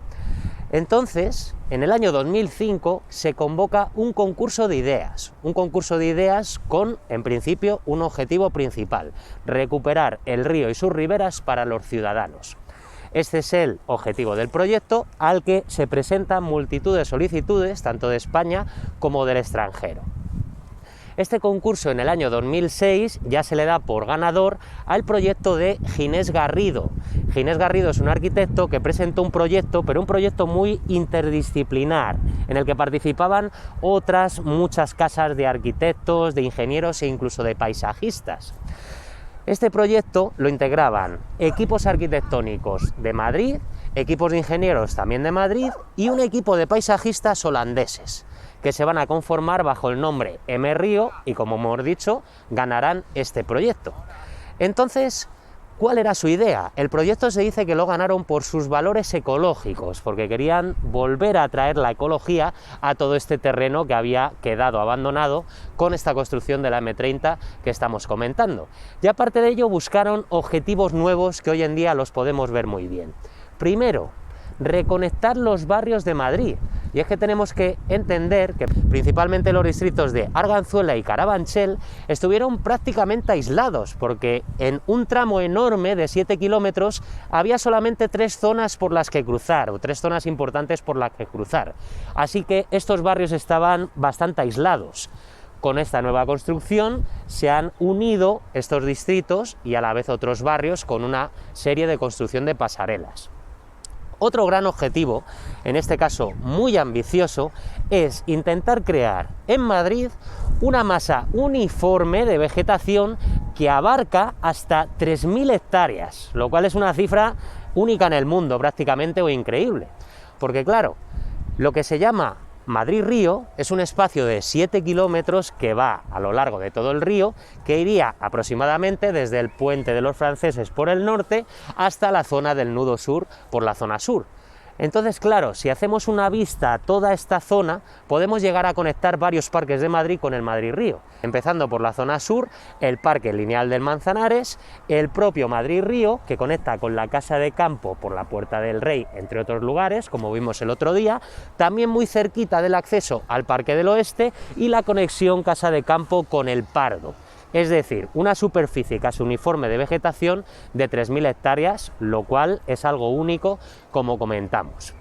S2: Entonces, en el año 2005 se convoca un concurso de ideas con, en principio, un objetivo principal: recuperar el río y sus riberas para los ciudadanos. Este es el objetivo del proyecto, al que se presentan multitud de solicitudes, tanto de España como del extranjero. Este concurso en el año 2006 ya se le da por ganador al proyecto de Ginés Garrido. Ginés Garrido es un arquitecto que presentó un proyecto, pero un proyecto muy interdisciplinar, en el que participaban otras muchas casas de arquitectos, de ingenieros e incluso de paisajistas. Este proyecto lo integraban equipos arquitectónicos de Madrid, equipos de ingenieros también de Madrid y un equipo de paisajistas holandeses, que se van a conformar bajo el nombre M Río y, como hemos dicho, ganarán este proyecto. Entonces, ¿cuál era su idea? El proyecto se dice que lo ganaron por sus valores ecológicos, porque querían volver a traer la ecología a todo este terreno que había quedado abandonado con esta construcción de la M30 que estamos comentando. Y aparte de ello buscaron objetivos nuevos que hoy en día los podemos ver muy bien. Primero, reconectar los barrios de Madrid. Y es que tenemos que entender que principalmente los distritos de Arganzuela y Carabanchel estuvieron prácticamente aislados, porque en un tramo enorme de 7 kilómetros había solamente 3 zonas por las que cruzar, o 3 zonas importantes por las que cruzar. Así que estos barrios estaban bastante aislados. Con esta nueva construcción se han unido estos distritos y a la vez otros barrios con una serie de construcción de pasarelas. Otro gran objetivo, en este caso muy ambicioso, es intentar crear en Madrid una masa uniforme de vegetación que abarca hasta 3.000 hectáreas, lo cual es una cifra única en el mundo prácticamente, o increíble, porque claro, lo que se llama Madrid-Río es un espacio de 7 kilómetros que va a lo largo de todo el río, que iría aproximadamente desde el puente de los Franceses por el norte hasta la zona del nudo sur por la zona sur. Entonces, claro, si hacemos una vista a toda esta zona, podemos llegar a conectar varios parques de Madrid con el Madrid-Río, empezando por la zona sur, el Parque Lineal del Manzanares, el propio Madrid-Río, que conecta con la Casa de Campo por la Puerta del Rey, entre otros lugares, como vimos el otro día, también muy cerquita del acceso al Parque del Oeste y la conexión Casa de Campo con el Pardo. es decir, una superficie casi uniforme de vegetación de 3.000 hectáreas, lo cual es algo único, como comentamos.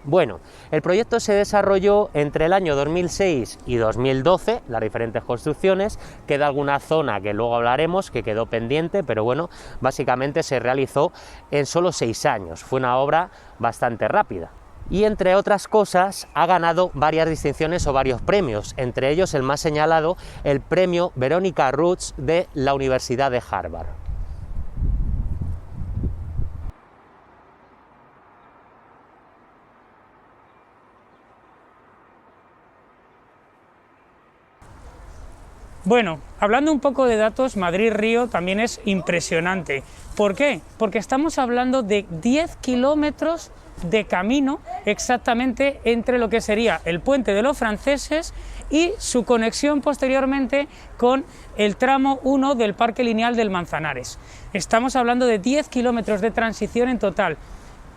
S2: Bueno, el proyecto se desarrolló entre el año 2006 y 2012, las diferentes construcciones. Queda alguna zona que luego hablaremos, que quedó pendiente, pero bueno, básicamente se realizó en solo 6 años. Fue una obra bastante rápida. Y entre otras cosas ha ganado varias distinciones o varios premios, entre ellos el más señalado, el premio Veronica Rootz de la Universidad de Harvard.
S1: Bueno, hablando un poco de datos, Madrid-Río también es impresionante. ¿Por qué? Porque estamos hablando de 10 kilómetros de camino exactamente entre lo que sería el puente de los franceses y su conexión posteriormente con el tramo 1 del Parque Lineal del Manzanares. Estamos hablando de 10 kilómetros de transición en total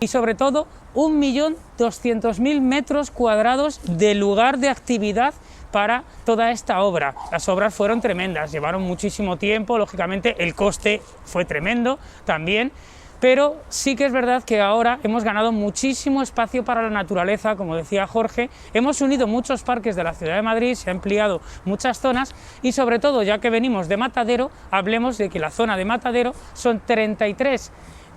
S1: y sobre todo 1.200.000 metros cuadrados de lugar de actividad para toda esta obra. Las obras fueron tremendas, llevaron muchísimo tiempo, lógicamente el coste fue tremendo también, pero sí que es verdad que ahora hemos ganado muchísimo espacio para la naturaleza, como decía Jorge, hemos unido muchos parques de la ciudad de Madrid, se ha ampliado muchas zonas y sobre todo, ya que venimos de Matadero, hablemos de que la zona de Matadero son 33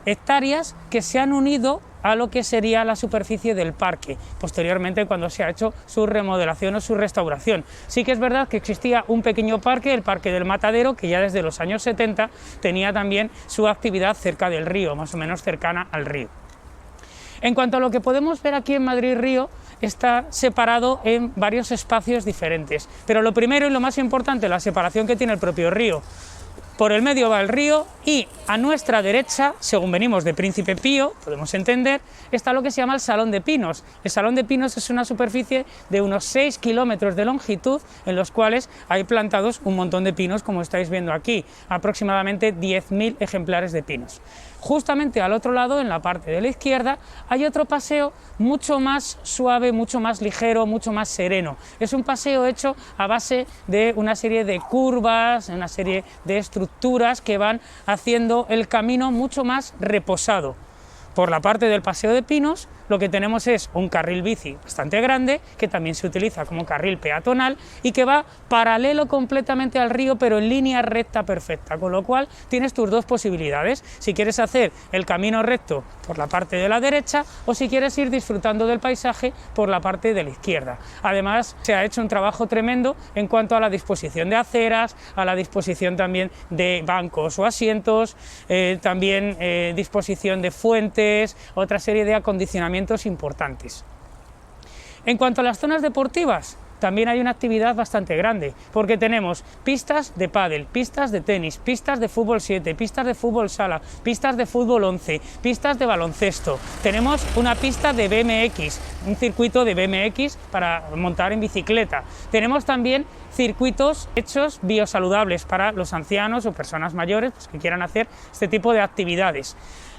S1: hectáreas que se han unido a lo que sería la superficie del parque, posteriormente cuando se ha hecho su remodelación o su restauración. Sí que es verdad que existía un pequeño parque, el Parque del Matadero, que ya desde los años 70 tenía también su actividad cerca del río, más o menos cercana al río. En cuanto a lo que podemos ver aquí en Madrid-Río, está separado en varios espacios diferentes, pero lo primero y lo más importante, la separación que tiene el propio río. Por el medio va el río y a nuestra derecha, según venimos de Príncipe Pío, podemos entender, está lo que se llama el Salón de Pinos. El Salón de Pinos es una superficie de unos 6 kilómetros de longitud en los cuales hay plantados un montón de pinos, como estáis viendo aquí, aproximadamente 10.000 ejemplares de pinos. Justamente al otro lado, en la parte de la izquierda, hay otro paseo mucho más suave, mucho más ligero, mucho más sereno. Es un paseo hecho a base de una serie de curvas, una serie de estructuras que van haciendo el camino mucho más reposado. Por la parte del Paseo de Pinos, lo que tenemos es un carril bici bastante grande, que también se utiliza como carril peatonal y que va paralelo completamente al río, pero en línea recta perfecta, con lo cual tienes tus dos posibilidades, si quieres hacer el camino recto por la parte de la derecha o si quieres ir disfrutando del paisaje por la parte de la izquierda. Además, se ha hecho un trabajo tremendo en cuanto a la disposición de aceras, a la disposición también de bancos o asientos, también disposición de fuentes, otra serie de acondicionamientos importantes. En cuanto a las zonas deportivas, también hay una actividad bastante grande, porque tenemos pistas de pádel, pistas de tenis, pistas de fútbol 7, pistas de fútbol sala, pistas de fútbol 11, pistas de baloncesto, tenemos una pista de BMX, un circuito de BMX para montar en bicicleta, tenemos también circuitos hechos biosaludables para los ancianos o personas mayores pues, que quieran hacer este tipo de actividades.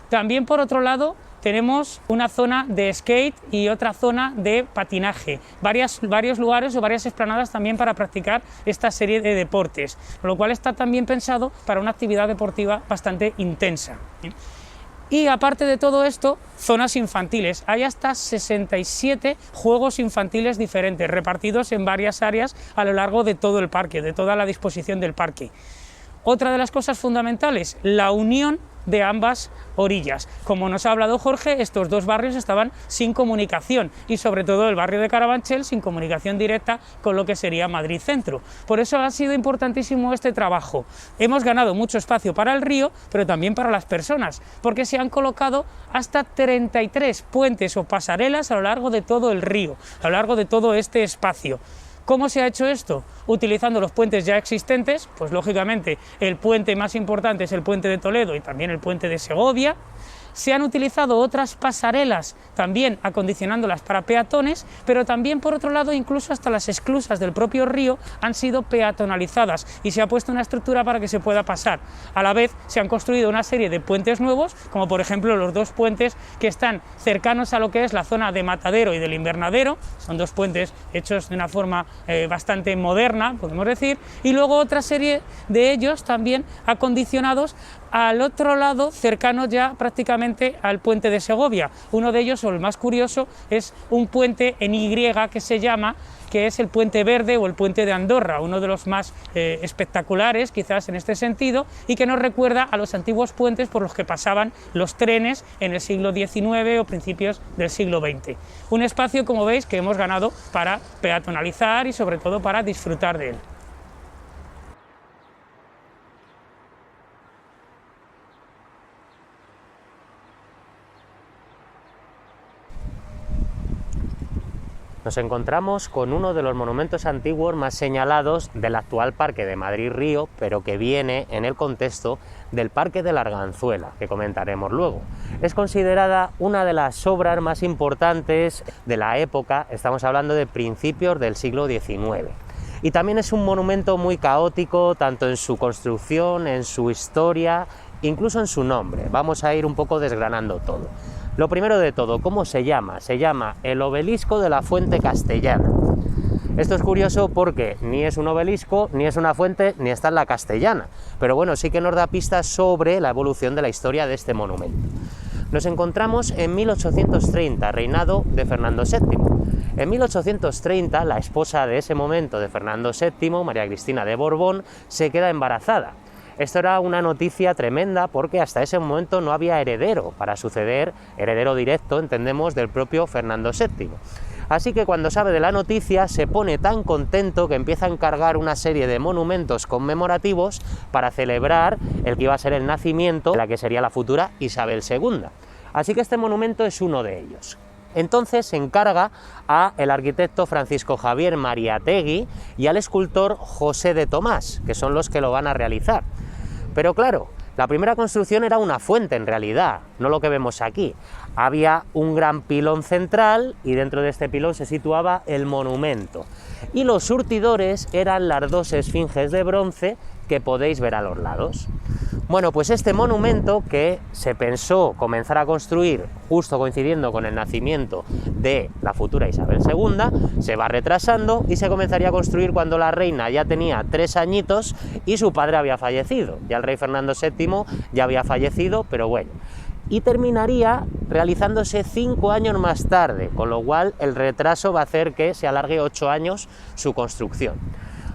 S1: También, por otro lado, tenemos una zona de skate y otra zona de patinaje, varios lugares o varias explanadas también para practicar esta serie de deportes, lo cual está también pensado para una actividad deportiva bastante intensa. Y aparte de todo esto, zonas infantiles. Hay hasta 67 juegos infantiles diferentes, repartidos en varias áreas a lo largo de todo el parque, de toda la disposición del parque. Otra de las cosas fundamentales, la unión de ambas orillas. Como nos ha hablado Jorge, estos dos barrios estaban sin comunicación y sobre todo el barrio de Carabanchel sin comunicación directa con lo que sería Madrid Centro. Por eso ha sido importantísimo este trabajo. Hemos ganado mucho espacio para el río, pero también para las personas, porque se han colocado hasta 33 puentes o pasarelas a lo largo de todo el río, a lo largo de todo este espacio. ¿Cómo se ha hecho esto? Utilizando los puentes ya existentes, pues lógicamente el puente más importante es el puente de Toledo y también el puente de Segovia. Se han utilizado otras pasarelas también acondicionándolas para peatones, pero también por otro lado incluso hasta las esclusas del propio río han sido peatonalizadas y se ha puesto una estructura para que se pueda pasar. A la vez se han construido una serie de puentes nuevos, como por ejemplo los dos puentes que están cercanos a lo que es la zona de Matadero y del Invernadero, son dos puentes hechos de una forma bastante moderna, podemos decir, y luego otra serie de ellos también acondicionados al otro lado, cercano ya prácticamente al puente de Segovia. Uno de ellos, o el más curioso, es un puente en Y que se llama, que es el Puente Verde o el Puente de Andorra, uno de los más espectaculares quizás en este sentido, y que nos recuerda a los antiguos puentes por los que pasaban los trenes en el siglo XIX o principios del siglo XX. Un espacio, como veis, que hemos ganado para peatonalizar y sobre todo para disfrutar de él.
S2: Nos encontramos con uno de los monumentos antiguos más señalados del actual Parque de Madrid-Río, pero que viene en el contexto del Parque de la Arganzuela, que comentaremos luego. Es considerada una de las obras más importantes de la época, estamos hablando de principios del siglo XIX. Y también es un monumento muy caótico, tanto en su construcción, en su historia, incluso en su nombre. Vamos a ir un poco desgranando todo. Lo primero de todo, ¿cómo se llama? Se llama el Obelisco de la Fuente Castellana. Esto es curioso porque ni es un obelisco, ni es una fuente, ni está en la Castellana, pero bueno, sí que nos da pistas sobre la evolución de la historia de este monumento. Nos encontramos en 1830, reinado de Fernando VII. En 1830, la esposa de ese momento de Fernando VII, María Cristina de Borbón, se queda embarazada. Esto era una noticia tremenda porque hasta ese momento no había heredero para suceder, heredero directo, entendemos, del propio Fernando VII. Así que cuando sabe de la noticia se pone tan contento que empieza a encargar una serie de monumentos conmemorativos para celebrar el que iba a ser el nacimiento de la que sería la futura Isabel II. Así que este monumento es uno de ellos. Entonces se encarga al arquitecto Francisco Javier Mariátegui y al escultor José de Tomás, que son los que lo van a realizar. Pero claro, la primera construcción era una fuente en realidad, no lo que vemos aquí. Había un gran pilón central y dentro de este pilón se situaba el monumento. Y los surtidores eran las dos esfinges de bronce que podéis ver a los lados. Bueno, pues este monumento, que se pensó comenzar a construir justo coincidiendo con el nacimiento de la futura Isabel II, se va retrasando y se comenzaría a construir cuando la reina ya tenía 3 añitos y su padre había fallecido. Ya el rey Fernando VII ya había fallecido, pero bueno. Y terminaría realizándose 5 años más tarde, con lo cual el retraso va a hacer que se alargue 8 años su construcción.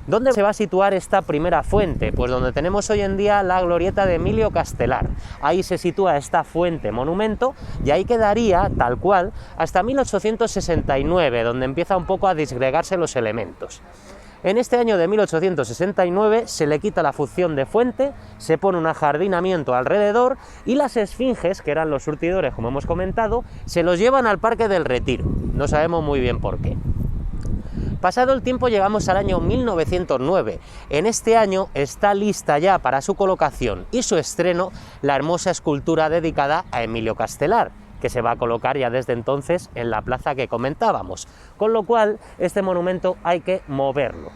S2: ¿Dónde se va a situar esta primera fuente? Pues donde tenemos hoy en día la glorieta de Emilio Castelar. Ahí se sitúa esta fuente monumento y ahí quedaría tal cual hasta 1869, donde empieza un poco a disgregarse los elementos. En este año de 1869 se le quita la función de fuente, se pone un ajardinamiento alrededor y las esfinges, que eran los surtidores como hemos comentado, se los llevan al Parque del Retiro. No sabemos muy bien por qué. Pasado el tiempo llegamos al año 1909. En este año está lista ya para su colocación y su estreno la hermosa escultura dedicada a Emilio Castelar, que se va a colocar ya desde entonces en la plaza que comentábamos, con lo cual este monumento hay que moverlo.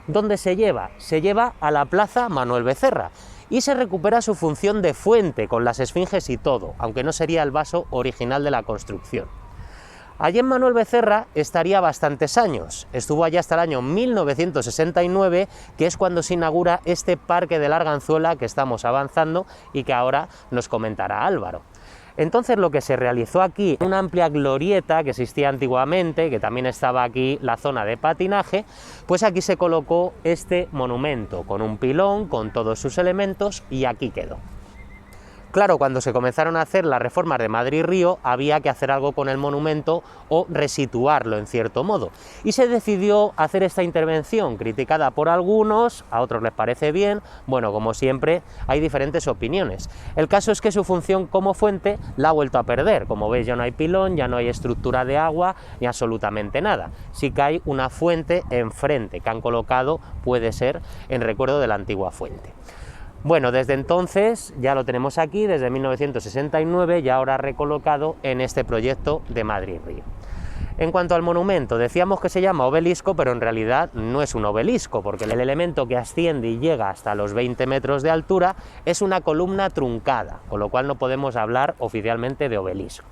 S2: ¿Dónde se lleva? Se lleva a la plaza Manuel Becerra y se recupera su función de fuente con las esfinges y todo, aunque no sería el vaso original de la construcción. Allí en Manuel Becerra estaría bastantes años, estuvo allí hasta el año 1969, que es cuando se inaugura este Parque de la Arganzuela que estamos avanzando y que ahora nos comentará Álvaro. Entonces lo que se realizó aquí, una amplia glorieta que existía antiguamente, que también estaba aquí la zona de patinaje, pues aquí se colocó este monumento, con un pilón, con todos sus elementos, y aquí quedó. Claro, cuando se comenzaron a hacer las reformas de Madrid-Río, había que hacer algo con el monumento o resituarlo en cierto modo. Y se decidió hacer esta intervención, criticada por algunos, a otros les parece bien, bueno, como siempre, hay diferentes opiniones. El caso es que su función como fuente la ha vuelto a perder. Como veis, ya no hay pilón, ya no hay estructura de agua, ni absolutamente nada. Sí que hay una fuente enfrente, que han colocado, puede ser, en recuerdo de la antigua fuente. Bueno, desde entonces ya lo tenemos aquí, desde 1969, y ahora recolocado en este proyecto de Madrid-Río. En cuanto al monumento, decíamos que se llama obelisco, pero en realidad no es un obelisco, porque el elemento que asciende y llega hasta los 20 metros de altura es una columna truncada, con lo cual no podemos hablar oficialmente de obelisco.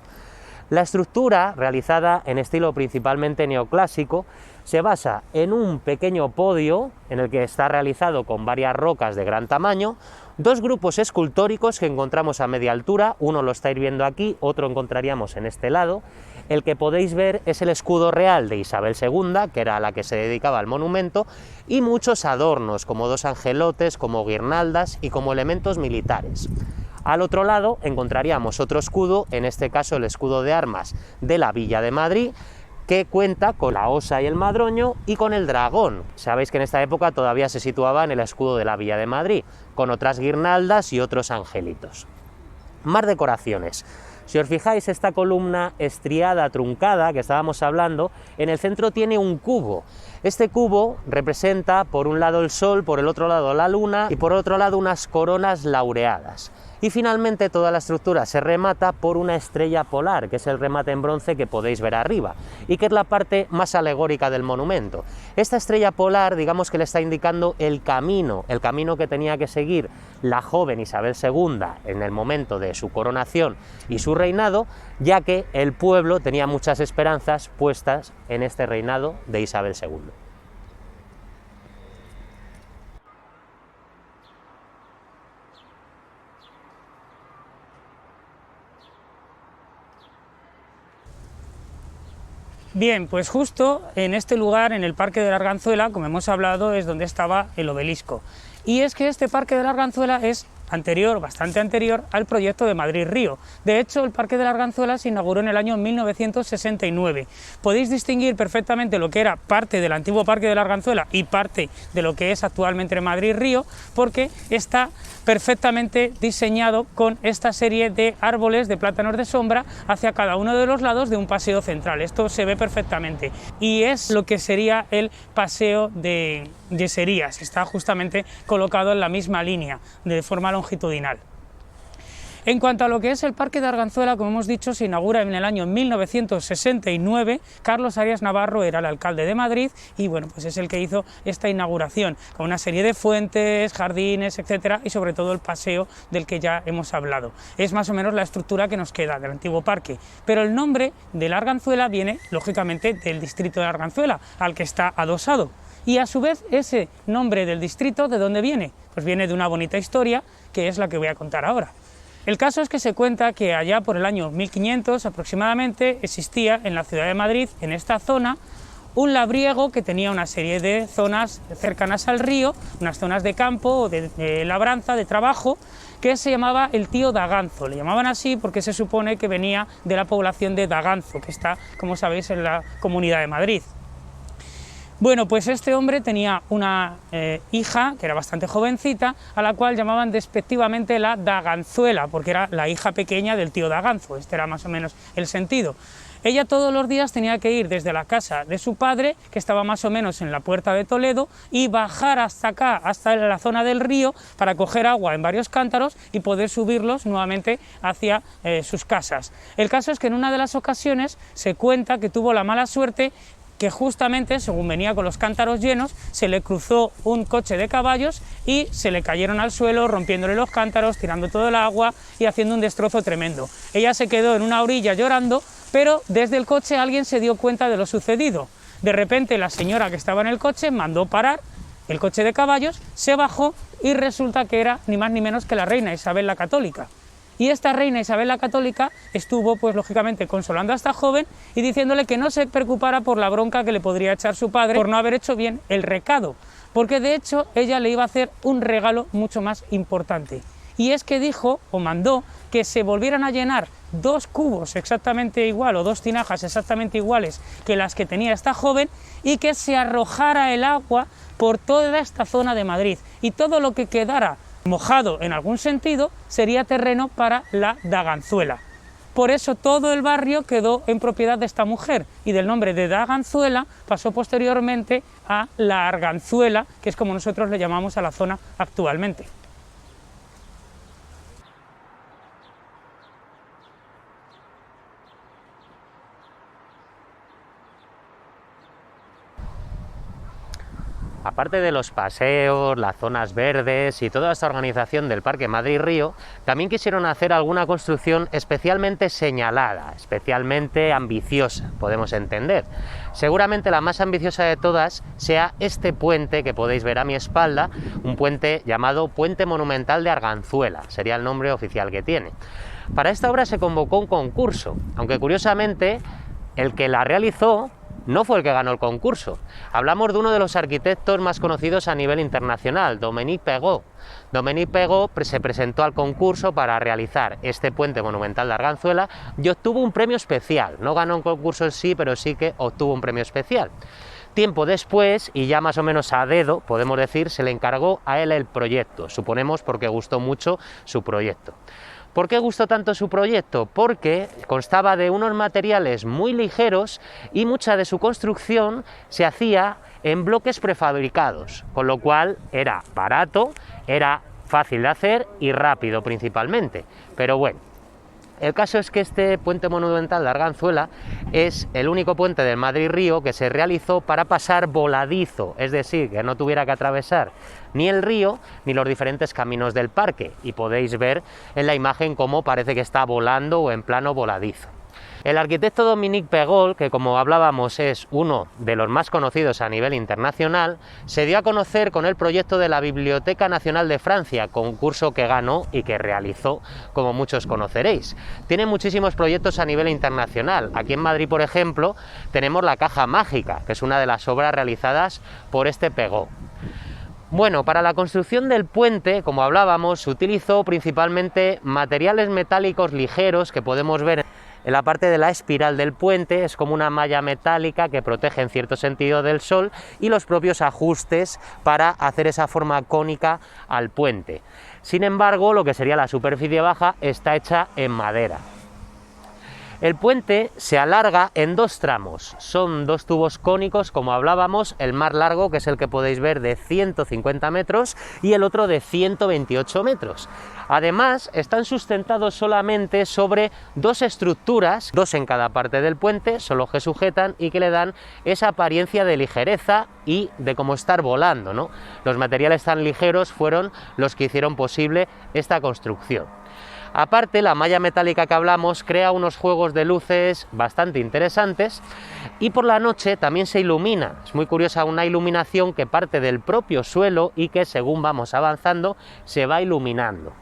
S2: La estructura, realizada en estilo principalmente neoclásico, se basa en un pequeño podio en el que está realizado con varias rocas de gran tamaño, dos grupos escultóricos que encontramos a media altura, uno lo estáis viendo aquí, otro encontraríamos en este lado. El que podéis ver es el escudo real de Isabel II, que era a la que se dedicaba el monumento, y muchos adornos, como dos angelotes, como guirnaldas y como elementos militares. Al otro lado encontraríamos otro escudo, en este caso el escudo de armas de la Villa de Madrid, que cuenta con la osa y el madroño y con el dragón. Sabéis que en esta época todavía se situaba en el escudo de la Villa de Madrid, con otras guirnaldas y otros angelitos. Más decoraciones. Si os fijáis, esta columna estriada, truncada, que estábamos hablando, en el centro tiene un cubo. Este cubo representa por un lado el sol, por el otro lado la luna y por otro lado unas coronas laureadas. Y finalmente toda la estructura se remata por una estrella polar, que es el remate en bronce que podéis ver arriba, y que es la parte más alegórica del monumento. Esta estrella polar, digamos que le está indicando el camino que tenía que seguir la joven Isabel II en el momento de su coronación y su reinado, ya que el pueblo tenía muchas esperanzas puestas en este reinado de Isabel II.
S1: Bien, pues justo en este lugar, en el Parque de la Arganzuela, como hemos hablado, es donde estaba el obelisco. Y es que este Parque de la Arganzuela es anterior, bastante anterior, al proyecto de Madrid-Río. De hecho, el Parque de la Arganzuela se inauguró en el año 1969. Podéis distinguir perfectamente lo que era parte del antiguo Parque de la Arganzuela y parte de lo que es actualmente Madrid-Río, porque está perfectamente diseñado con esta serie de árboles de plátanos de sombra hacia cada uno de los lados de un paseo central. Esto se ve perfectamente y es lo que sería el paseo de Yeserías. Está justamente colocado en la misma línea, de forma longitudinal. En cuanto a lo que es el Parque de Arganzuela, como hemos dicho, se inaugura en el año 1969, Carlos Arias Navarro era el alcalde de Madrid y bueno, pues es el que hizo esta inauguración, con una serie de fuentes, jardines, etcétera, y sobre todo el paseo del que ya hemos hablado. Es más o menos la estructura que nos queda del antiguo parque, pero el nombre de la Arganzuela viene, lógicamente, del distrito de Arganzuela, al que está adosado. Y a su vez, ese nombre del distrito, ¿de dónde viene? Pues viene de una bonita historia, que es la que voy a contar ahora. El caso es que se cuenta que allá por el año 1500 aproximadamente existía en la ciudad de Madrid, en esta zona, un labriego que tenía una serie de zonas cercanas al río, unas zonas de campo o de labranza, de trabajo, que se llamaba el tío Daganzo. Le llamaban así porque se supone que venía de la población de Daganzo, que está, como sabéis, en la Comunidad de Madrid. Bueno, pues este hombre tenía una hija, que era bastante jovencita, a la cual llamaban despectivamente la Daganzuela, porque era la hija pequeña del tío Daganzo. Este era más o menos el sentido. Ella todos los días tenía que ir desde la casa de su padre, que estaba más o menos en la puerta de Toledo, y bajar hasta acá, hasta la zona del río, para coger agua en varios cántaros y poder subirlos nuevamente hacia sus casas. El caso es que en una de las ocasiones se cuenta que tuvo la mala suerte que justamente, según venía con los cántaros llenos, se le cruzó un coche de caballos y se le cayeron al suelo, rompiéndole los cántaros, tirando todo el agua y haciendo un destrozo tremendo. Ella se quedó en una orilla llorando, pero desde el coche alguien se dio cuenta de lo sucedido. De repente la señora que estaba en el coche mandó parar el coche de caballos, se bajó y resulta que era ni más ni menos que la reina Isabel la Católica. Y esta reina Isabel la Católica estuvo, pues lógicamente, consolando a esta joven y diciéndole que no se preocupara por la bronca que le podría echar su padre por no haber hecho bien el recado, porque de hecho ella le iba a hacer un regalo mucho más importante. Y es que dijo, o mandó, que se volvieran a llenar 2 cubos exactamente igual, o 2 tinajas exactamente iguales que las que tenía esta joven, y que se arrojara el agua por toda esta zona de Madrid, y todo lo que quedara mojado en algún sentido sería terreno para la Daganzuela. Por eso todo el barrio quedó en propiedad de esta mujer y del nombre de Daganzuela pasó posteriormente a la Arganzuela, que es como nosotros le llamamos a la zona actualmente.
S2: aparte de los paseos, las zonas verdes y toda esta organización del Parque Madrid-Río, también quisieron hacer alguna construcción especialmente señalada, especialmente ambiciosa, podemos entender. Seguramente la más ambiciosa de todas sea este puente que podéis ver a mi espalda, un puente llamado Puente Monumental de Arganzuela, sería el nombre oficial que tiene. Para esta obra se convocó un concurso, aunque curiosamente el que la realizó no fue el que ganó el concurso. Hablamos de uno de los arquitectos más conocidos a nivel internacional, Dominique Perrault. Dominique Perrault se presentó al concurso para realizar este puente monumental de Arganzuela y obtuvo un premio especial. No ganó un concurso en sí, pero sí que obtuvo un premio especial. Tiempo después, y ya más o menos a dedo, podemos decir, se le encargó a él el proyecto, suponemos porque gustó mucho su proyecto. ¿Por qué gustó tanto su proyecto? Porque constaba de unos materiales muy ligeros y mucha de su construcción se hacía en bloques prefabricados, con lo cual era barato, era fácil de hacer y rápido principalmente. Pero bueno, el caso es que este puente monumental de Arganzuela es el único puente del Madrid-Río que se realizó para pasar voladizo, es decir, que no tuviera que atravesar ni el río ni los diferentes caminos del parque, y podéis ver en la imagen cómo parece que está volando o en plano voladizo. El arquitecto Dominique Perrault, que como hablábamos es uno de los más conocidos a nivel internacional, se dio a conocer con el proyecto de la Biblioteca Nacional de Francia, concurso que ganó y que realizó, como muchos conoceréis. Tiene muchísimos proyectos a nivel internacional. Aquí en Madrid, por ejemplo, tenemos la Caja Mágica, que es una de las obras realizadas por este Perrault. Bueno, para la construcción del puente, como hablábamos, se utilizó principalmente materiales metálicos ligeros que podemos ver en la parte de la espiral del puente. Es como una malla metálica que protege en cierto sentido del sol, y los propios ajustes para hacer esa forma cónica al puente. Sin embargo, lo que sería la superficie baja está hecha en madera. El puente se alarga en dos tramos, son dos tubos cónicos, como hablábamos, el más largo, que es el que podéis ver, de 150 metros, y el otro de 128 metros. Además, están sustentados solamente sobre dos estructuras, dos en cada parte del puente, son los que sujetan y que le dan esa apariencia de ligereza y de como estar volando, ¿no? Los materiales tan ligeros fueron los que hicieron posible esta construcción. Aparte, la malla metálica que hablamos crea unos juegos de luces bastante interesantes, y por la noche también se ilumina. Es muy curiosa, una iluminación que parte del propio suelo y que según vamos avanzando se va iluminando.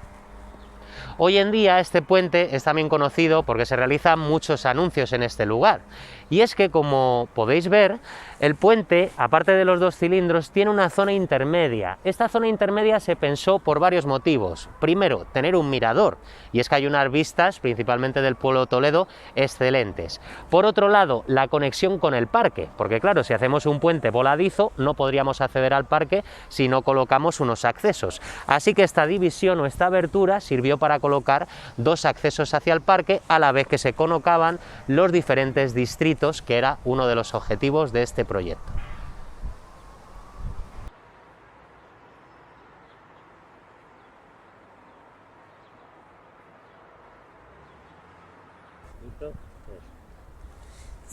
S2: Hoy en día este puente es también conocido porque se realizan muchos anuncios en este lugar, y es que, como podéis ver, el puente, aparte de los dos cilindros, tiene una zona intermedia. Esta zona intermedia se pensó por varios motivos. Primero, tener un mirador, y es que hay unas vistas, principalmente del pueblo de Toledo, excelentes. Por otro lado, la conexión con el parque, porque claro, si hacemos un puente voladizo no podríamos acceder al parque si no colocamos unos accesos. Así que esta división o esta abertura sirvió para colocar dos accesos hacia el parque, a la vez que se colocaban los diferentes distritos, que era uno de los objetivos de este proyecto.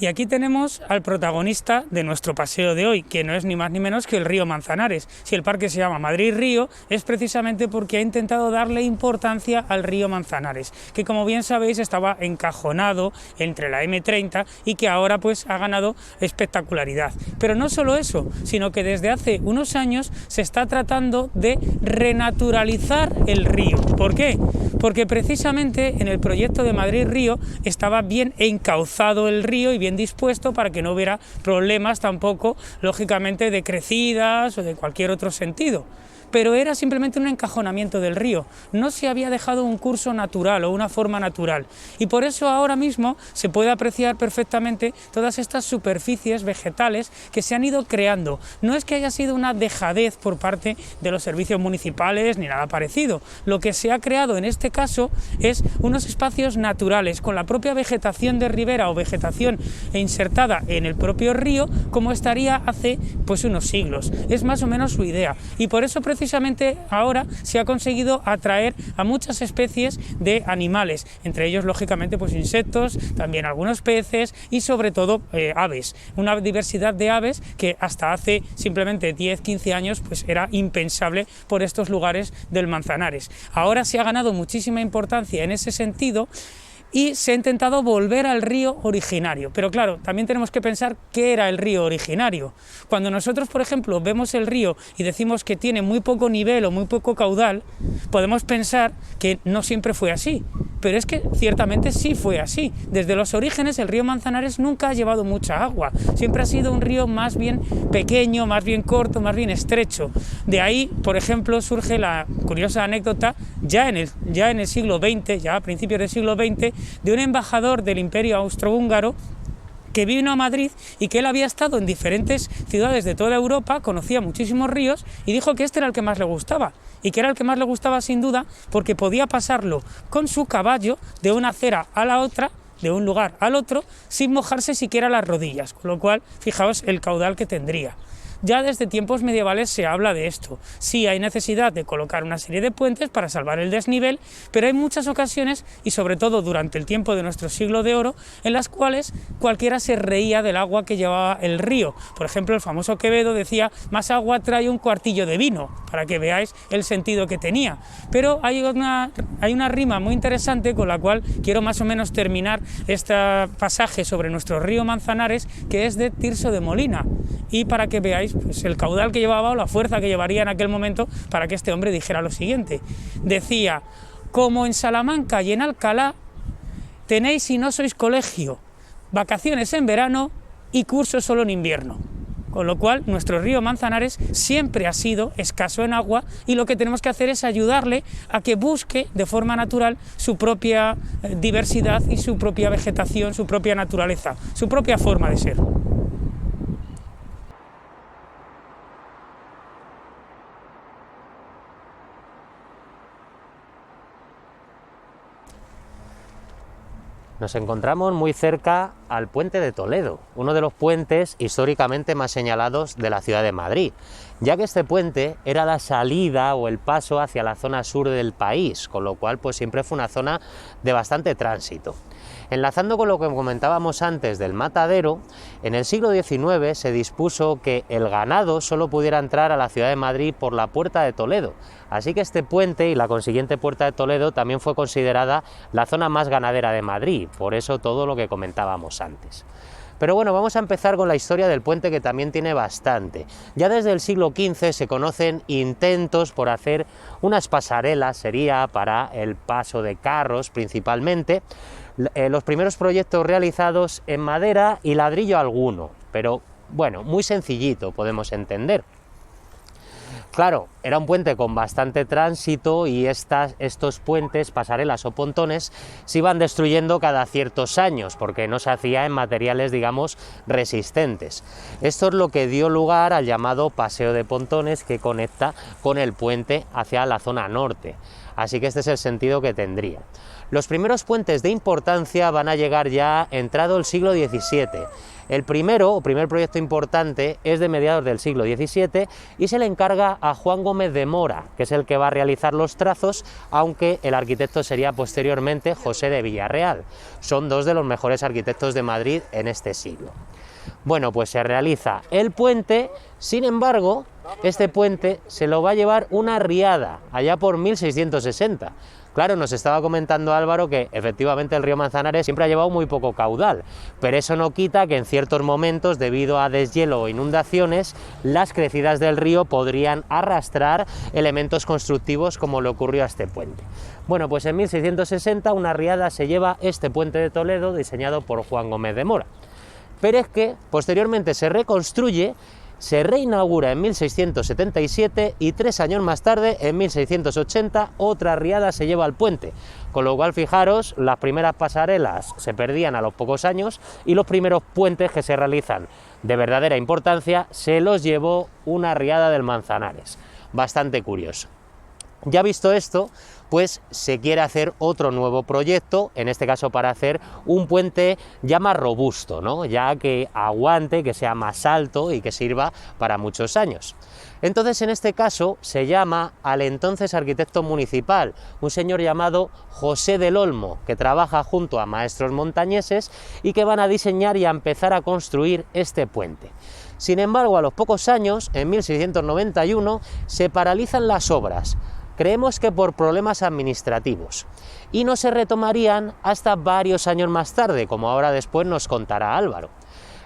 S1: Y aquí tenemos al protagonista de nuestro paseo de hoy, que no es ni más ni menos que el río Manzanares. Si el parque se llama Madrid-Río, es precisamente porque ha intentado darle importancia al río Manzanares, que como bien sabéis estaba encajonado entre la M30 y que ahora pues ha ganado espectacularidad. Pero no solo eso, sino que desde hace unos años se está tratando de renaturalizar el río. ¿Por qué? Porque precisamente en el proyecto de Madrid-Río estaba bien encauzado el río y bien dispuesto para que no hubiera problemas tampoco, lógicamente, de crecidas o de cualquier otro sentido. Pero era simplemente un encajonamiento del río, no se había dejado un curso natural o una forma natural, y por eso ahora mismo se puede apreciar perfectamente todas estas superficies vegetales que se han ido creando. No es que haya sido una dejadez por parte de los servicios municipales ni nada parecido, lo que se ha creado en este caso es unos espacios naturales con la propia vegetación de ribera o vegetación insertada en el propio río, como estaría hace pues unos siglos. Es más o menos su idea, y por eso precisamente precisamente ahora se ha conseguido atraer a muchas especies de animales, entre ellos lógicamente pues insectos, también algunos peces y sobre todo aves, una diversidad de aves que hasta hace simplemente 10-15 años pues era impensable por estos lugares del Manzanares. Ahora se ha ganado muchísima importancia en ese sentido y se ha intentado volver al río originario. Pero claro, también tenemos que pensar qué era el río originario. Cuando nosotros, por ejemplo, vemos el río y decimos que tiene muy poco nivel o muy poco caudal, podemos pensar que no siempre fue así. Pero es que ciertamente sí fue así. Desde los orígenes el río Manzanares nunca ha llevado mucha agua. Siempre ha sido un río más bien pequeño, más bien corto, más bien estrecho. De ahí, por ejemplo, surge la curiosa anécdota, ya en el siglo XX, ya a principios del siglo XX, de un embajador del Imperio Austrohúngaro que vino a Madrid y que él había estado en diferentes ciudades de toda Europa, conocía muchísimos ríos y dijo que este era el que más le gustaba, y que era el que más le gustaba sin duda porque podía pasarlo con su caballo de una acera a la otra, de un lugar al otro, sin mojarse siquiera las rodillas, con lo cual fijaos el caudal que tendría. Ya desde tiempos medievales se habla de esto. Sí hay necesidad de colocar una serie de puentes para salvar el desnivel, pero hay muchas ocasiones, y sobre todo durante el tiempo de nuestro siglo de oro, en las cuales cualquiera se reía del agua que llevaba el río. Por ejemplo, el famoso Quevedo decía: más agua trae un cuartillo de vino, para que veáis el sentido que tenía. Pero hay una rima muy interesante con la cual quiero más o menos terminar este pasaje sobre nuestro río Manzanares, que es de Tirso de Molina, y para que veáis pues el caudal que llevaba o la fuerza que llevaría en aquel momento para que este hombre dijera lo siguiente. Decía: como en Salamanca y en Alcalá tenéis, si no sois colegio, vacaciones en verano y cursos solo en invierno. Con lo cual nuestro río Manzanares siempre ha sido escaso en agua y lo que tenemos que hacer es ayudarle a que busque de forma natural su propia diversidad y su propia vegetación, su propia naturaleza, su propia forma de ser.
S2: Nos encontramos muy cerca al puente de Toledo, uno de los puentes históricamente más señalados de la ciudad de Madrid, ya que este puente era la salida o el paso hacia la zona sur del país, con lo cual pues siempre fue una zona de bastante tránsito. Enlazando con lo que comentábamos antes del matadero, en el siglo XIX se dispuso que el ganado solo pudiera entrar a la ciudad de Madrid por la Puerta de Toledo, así que este puente y la consiguiente Puerta de Toledo también fue considerada la zona más ganadera de Madrid, por eso todo lo que comentábamos antes. Pero bueno, vamos a empezar con la historia del puente, que también tiene bastante. Ya desde el siglo XV se conocen intentos por hacer unas pasarelas, sería para el paso de carros principalmente. Los primeros proyectos realizados en madera y ladrillo alguno, pero bueno, muy sencillito, podemos entender. Claro, era un puente con bastante tránsito y estos puentes, pasarelas o pontones se iban destruyendo cada ciertos años porque no se hacía en materiales, digamos, resistentes. Esto es lo que dio lugar al llamado Paseo de Pontones, que conecta con el puente hacia la zona norte. Así que este es el sentido que tendría. Los primeros puentes de importancia van a llegar ya entrado el siglo XVII. El primer proyecto importante es de mediados del siglo XVII y se le encarga a Juan Gómez de Mora, que es el que va a realizar los trazos, aunque el arquitecto sería posteriormente José de Villarreal. Son dos de los mejores arquitectos de Madrid en este siglo. Bueno, pues se realiza el puente, sin embargo, este puente se lo va a llevar una riada, allá por 1660. Claro, nos estaba comentando Álvaro que efectivamente el río Manzanares siempre ha llevado muy poco caudal, pero eso no quita que en ciertos momentos, debido a deshielo o inundaciones, las crecidas del río podrían arrastrar elementos constructivos como le ocurrió a este puente. Bueno, pues en 1660 una riada se lleva este puente de Toledo diseñado por Juan Gómez de Mora. Pero es que posteriormente se reconstruye, se reinaugura en 1677 y 3 años más tarde, en 1680, otra riada se lleva al puente, con lo cual fijaros, las primeras pasarelas se perdían a los pocos años y los primeros puentes que se realizan de verdadera importancia se los llevó una riada del Manzanares. Bastante curioso. Ya visto esto, pues se quiere hacer otro nuevo proyecto, en este caso para hacer un puente ya más robusto, ¿no? Ya que aguante, que sea más alto y que sirva para muchos años. Entonces, en este caso, se llama al entonces arquitecto municipal, un señor llamado José del Olmo, que trabaja junto a maestros montañeses y que van a diseñar y a empezar a construir este puente. Sin embargo, a los pocos años, en 1691, se paralizan las obras. Creemos que por problemas administrativos, y no se retomarían hasta varios años más tarde, como ahora después nos contará Álvaro.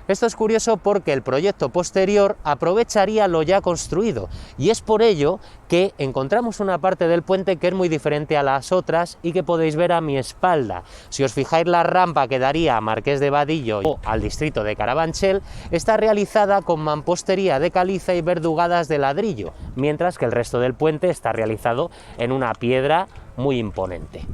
S2: Esto es curioso porque el proyecto posterior aprovecharía lo ya construido, y es por ello que encontramos una parte del puente que es muy diferente a las otras y que podéis ver a mi espalda. Si os fijáis, la rampa que daría a Marqués de Vadillo o al distrito de Carabanchel está realizada con mampostería de caliza y verdugadas de ladrillo, mientras que el resto del puente está realizado en una piedra muy imponente.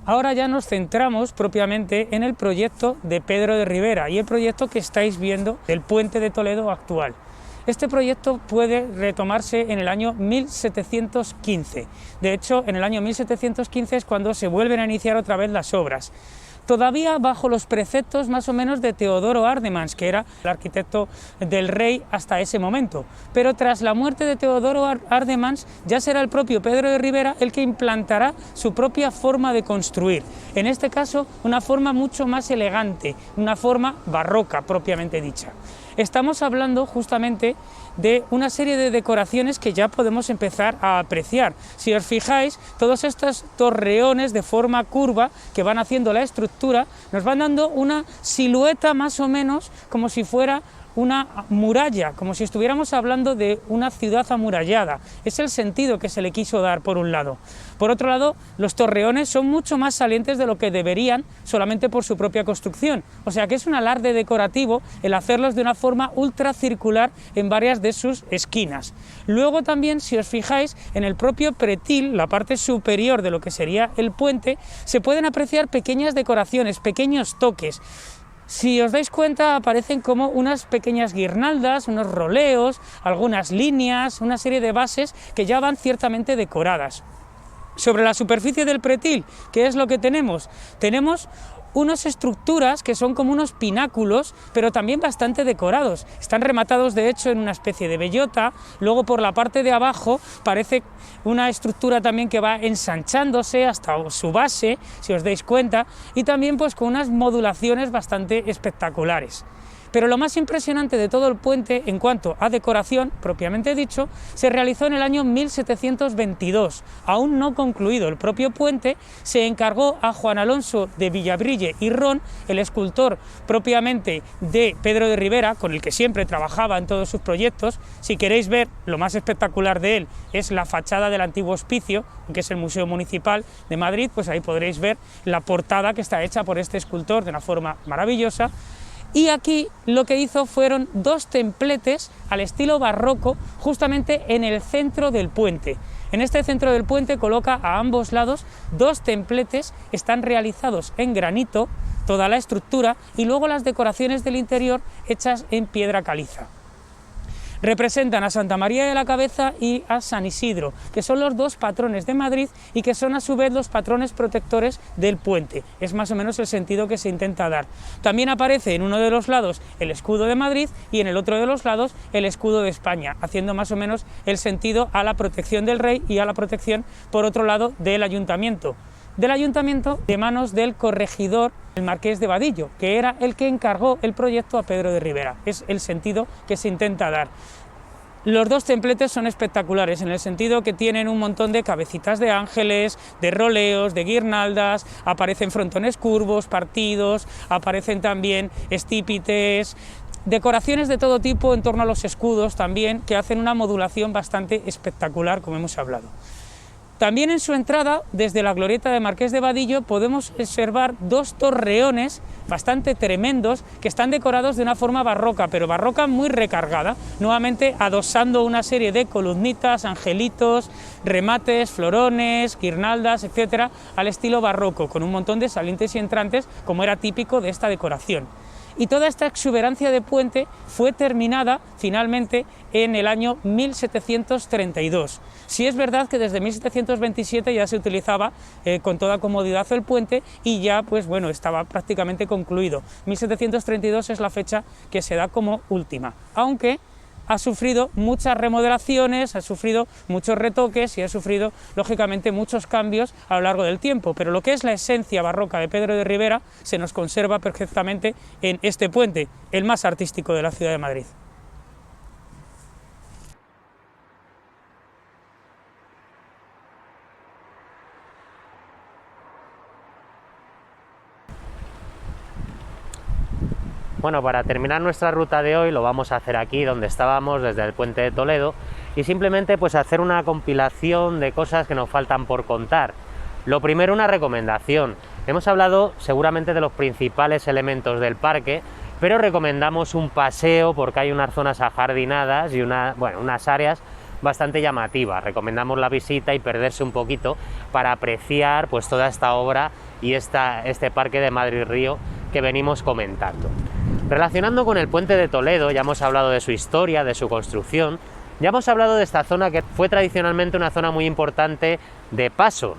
S1: Ahora ya nos centramos propiamente en el proyecto de Pedro de Ribera y el proyecto que estáis viendo del puente de Toledo actual. Este proyecto puede retomarse en el año 1715. De hecho, en el año 1715 es cuando se vuelven a iniciar otra vez las obras. Todavía bajo los preceptos más o menos de Teodoro Ardemans, que era el arquitecto del rey hasta ese momento. Pero tras la muerte de Teodoro Ardemans ya será el propio Pedro de Ribera el que implantará su propia forma de construir. En este caso, una forma mucho más elegante, una forma barroca propiamente dicha. Estamos hablando justamente de una serie de decoraciones que ya podemos empezar a apreciar. Si os fijáis, todos estos torreones de forma curva que van haciendo la estructura nos van dando una silueta más o menos como si fuera una muralla, como si estuviéramos hablando de una ciudad amurallada. Es el sentido que se le quiso dar por un lado. Por otro lado, los torreones son mucho más salientes de lo que deberían solamente por su propia construcción, o sea que es un alarde decorativo el hacerlos de una forma ultra circular en varias de sus esquinas. Luego también, si os fijáis, en el propio pretil, la parte superior de lo que sería el puente, se pueden apreciar pequeñas decoraciones, pequeños toques. Si os dais cuenta, aparecen como unas pequeñas guirnaldas, unos roleos, algunas líneas, una serie de bases que ya van ciertamente decoradas. Sobre la superficie del pretil, ¿qué es lo que tenemos? Tenemos unas estructuras que son como unos pináculos, pero también bastante decorados. Están rematados, de hecho, en una especie de bellota. Luego, por la parte de abajo, parece una estructura también que va ensanchándose hasta su base, si os dais cuenta, y también pues con unas modulaciones bastante espectaculares. Pero lo más impresionante de todo el puente, en cuanto a decoración, propiamente dicho, se realizó en el año 1722, aún no concluido. El propio puente se encargó a Juan Alonso de Villabrille y Ron, el escultor propiamente de Pedro de Ribera, con el que siempre trabajaba en todos sus proyectos. Si queréis ver, lo más espectacular de él es la fachada del antiguo hospicio, que es el Museo Municipal de Madrid, pues ahí podréis ver la portada que está hecha por este escultor de una forma maravillosa. Y aquí lo que hizo fueron dos templetes al estilo barroco justamente en el centro del puente. En este centro del puente coloca a ambos lados dos templetes, están realizados en granito, toda la estructura, y luego las decoraciones del interior hechas en piedra caliza. Representan a Santa María de la Cabeza y a San Isidro, que son los dos patrones de Madrid y que son a su vez los patrones protectores del puente. Es más o menos el sentido que se intenta dar. También aparece en uno de los lados el escudo de Madrid y en el otro de los lados el escudo de España, haciendo más o menos el sentido a la protección del rey y a la protección, por otro lado, del ayuntamiento. De manos del corregidor, el Marqués de Vadillo, que era el que encargó el proyecto a Pedro de Ribera. Es el sentido que se intenta dar. Los dos templetes son espectaculares, en el sentido que tienen un montón de cabecitas de ángeles, de roleos, de guirnaldas, aparecen frontones curvos, partidos, aparecen también estípites, decoraciones de todo tipo en torno a los escudos también, que hacen una modulación bastante espectacular, como hemos hablado. También en su entrada, desde la glorieta de Marqués de Vadillo, podemos observar dos torreones bastante tremendos que están decorados de una forma barroca, pero barroca muy recargada, nuevamente adosando una serie de columnitas, angelitos, remates, florones, guirnaldas, etcétera, al estilo barroco, con un montón de salientes y entrantes, como era típico de esta decoración. Y toda esta exuberancia de puente fue terminada finalmente en el año 1732. Sí es verdad que desde 1727 ya se utilizaba con toda comodidad el puente y ya pues bueno, estaba prácticamente concluido. 1732 es la fecha que se da como última, aunque ha sufrido muchas remodelaciones, ha sufrido muchos retoques y ha sufrido, lógicamente, muchos cambios a lo largo del tiempo, pero lo que es la esencia barroca de Pedro de Ribera se nos conserva perfectamente en este puente, el más artístico de la ciudad de Madrid.
S2: Bueno, para terminar nuestra ruta de hoy lo vamos a hacer aquí donde estábamos, desde el puente de Toledo, y simplemente pues hacer una compilación de cosas que nos faltan por contar. Lo primero, una recomendación. Hemos hablado seguramente de los principales elementos del parque, pero recomendamos un paseo porque hay unas zonas ajardinadas y unas áreas bastante llamativas. Recomendamos la visita y perderse un poquito para apreciar pues toda esta obra y este parque de Madrid-Río que venimos comentando. Relacionando con el puente de Toledo, ya hemos hablado de su historia, de su construcción, ya hemos hablado de esta zona que fue tradicionalmente una zona muy importante de paso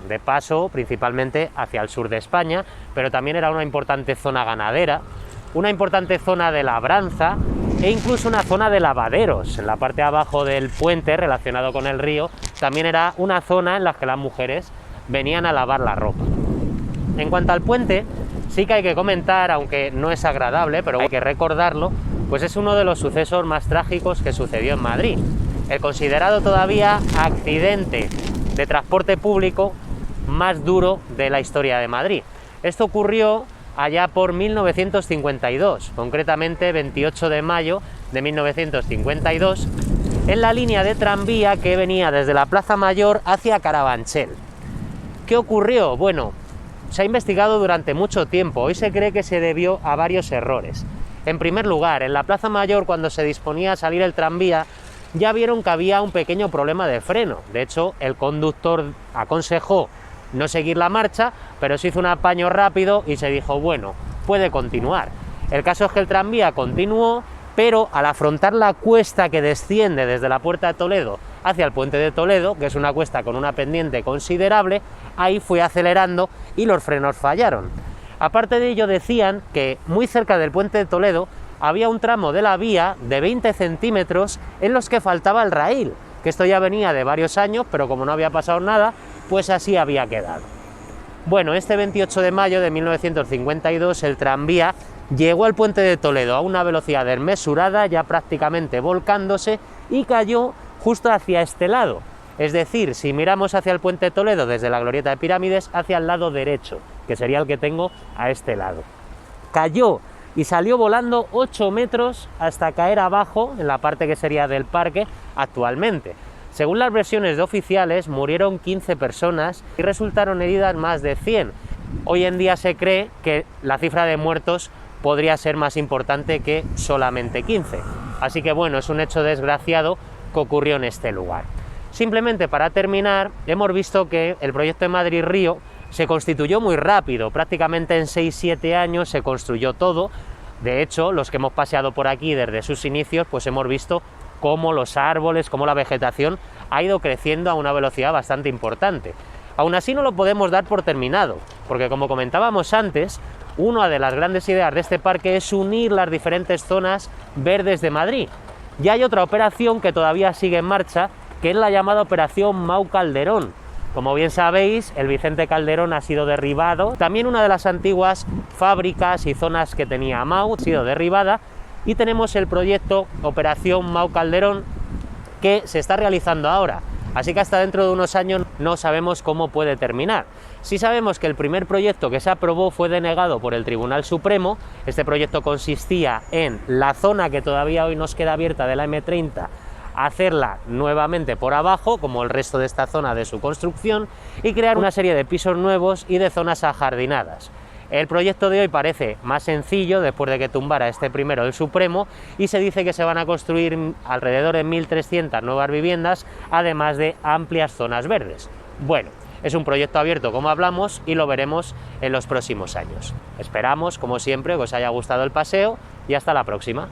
S2: principalmente hacia el sur de España, pero también era una importante zona ganadera, una importante zona de labranza e incluso una zona de lavaderos. En la parte de abajo del puente, relacionado con el río, también era una zona en la que las mujeres venían a lavar la ropa. En cuanto al puente, sí que hay que comentar, aunque no es agradable, pero hay que recordarlo, pues es uno de los sucesos más trágicos que sucedió en Madrid. El considerado todavía accidente de transporte público más duro de la historia de Madrid. Esto ocurrió allá por 1952, concretamente 28 de mayo de 1952, en la línea de tranvía que venía desde la Plaza Mayor hacia Carabanchel. ¿Qué ocurrió? Bueno, se ha investigado durante mucho tiempo. Hoy se cree que se debió a varios errores. En primer lugar, en la Plaza Mayor, cuando se disponía a salir el tranvía, ya vieron que había un pequeño problema de freno. De hecho, el conductor aconsejó no seguir la marcha, pero se hizo un apaño rápido y se dijo, bueno, puede continuar. El caso es que el tranvía continuó, pero al afrontar la cuesta que desciende desde la Puerta de Toledo hacia el puente de Toledo, que es una cuesta con una pendiente considerable, ahí fue acelerando y los frenos fallaron. Aparte de ello, decían que muy cerca del puente de Toledo había un tramo de la vía de 20 centímetros en los que faltaba el raíl, que esto ya venía de varios años, pero como no había pasado nada, pues así había quedado. Bueno, este 28 de mayo de 1952 el tranvía llegó al puente de Toledo a una velocidad desmesurada, ya prácticamente volcándose, y cayó justo hacia este lado. Es decir, si miramos hacia el puente de Toledo desde la glorieta de Pirámides, hacia el lado derecho, que sería el que tengo a este lado. Cayó y salió volando 8 metros hasta caer abajo, en la parte que sería del parque actualmente. Según las versiones de oficiales, murieron 15 personas y resultaron heridas más de 100. Hoy en día se cree que la cifra de muertos podría ser más importante que solamente 15. Así que bueno, es un hecho desgraciado que ocurrió en este lugar. Simplemente para terminar, hemos visto que el proyecto de Madrid-Río se constituyó muy rápido, prácticamente en 6-7 años se construyó todo. De hecho, los que hemos paseado por aquí desde sus inicios, pues hemos visto cómo los árboles, cómo la vegetación ha ido creciendo a una velocidad bastante importante. Aún así no lo podemos dar por terminado, porque como comentábamos antes, una de las grandes ideas de este parque es unir las diferentes zonas verdes de Madrid. Y hay otra operación que todavía sigue en marcha, que es la llamada Operación Mau Calderón. Como bien sabéis, el Vicente Calderón ha sido derribado. También una de las antiguas fábricas y zonas que tenía Mau ha sido derribada. Y tenemos el proyecto Operación Mau Calderón que se está realizando ahora. Así que hasta dentro de unos años no sabemos cómo puede terminar. Sí sabemos que el primer proyecto que se aprobó fue denegado por el Tribunal Supremo. Este proyecto consistía en la zona que todavía hoy nos queda abierta de la M30 hacerla nuevamente por abajo, como el resto de esta zona de su construcción, y crear una serie de pisos nuevos y de zonas ajardinadas. El proyecto de hoy parece más sencillo después de que tumbara este primero el Supremo, y se dice que se van a construir alrededor de 1.300 nuevas viviendas, además de amplias zonas verdes. Bueno, es un proyecto abierto, como hablamos, y lo veremos en los próximos años. Esperamos, como siempre, que os haya gustado el paseo y hasta la próxima.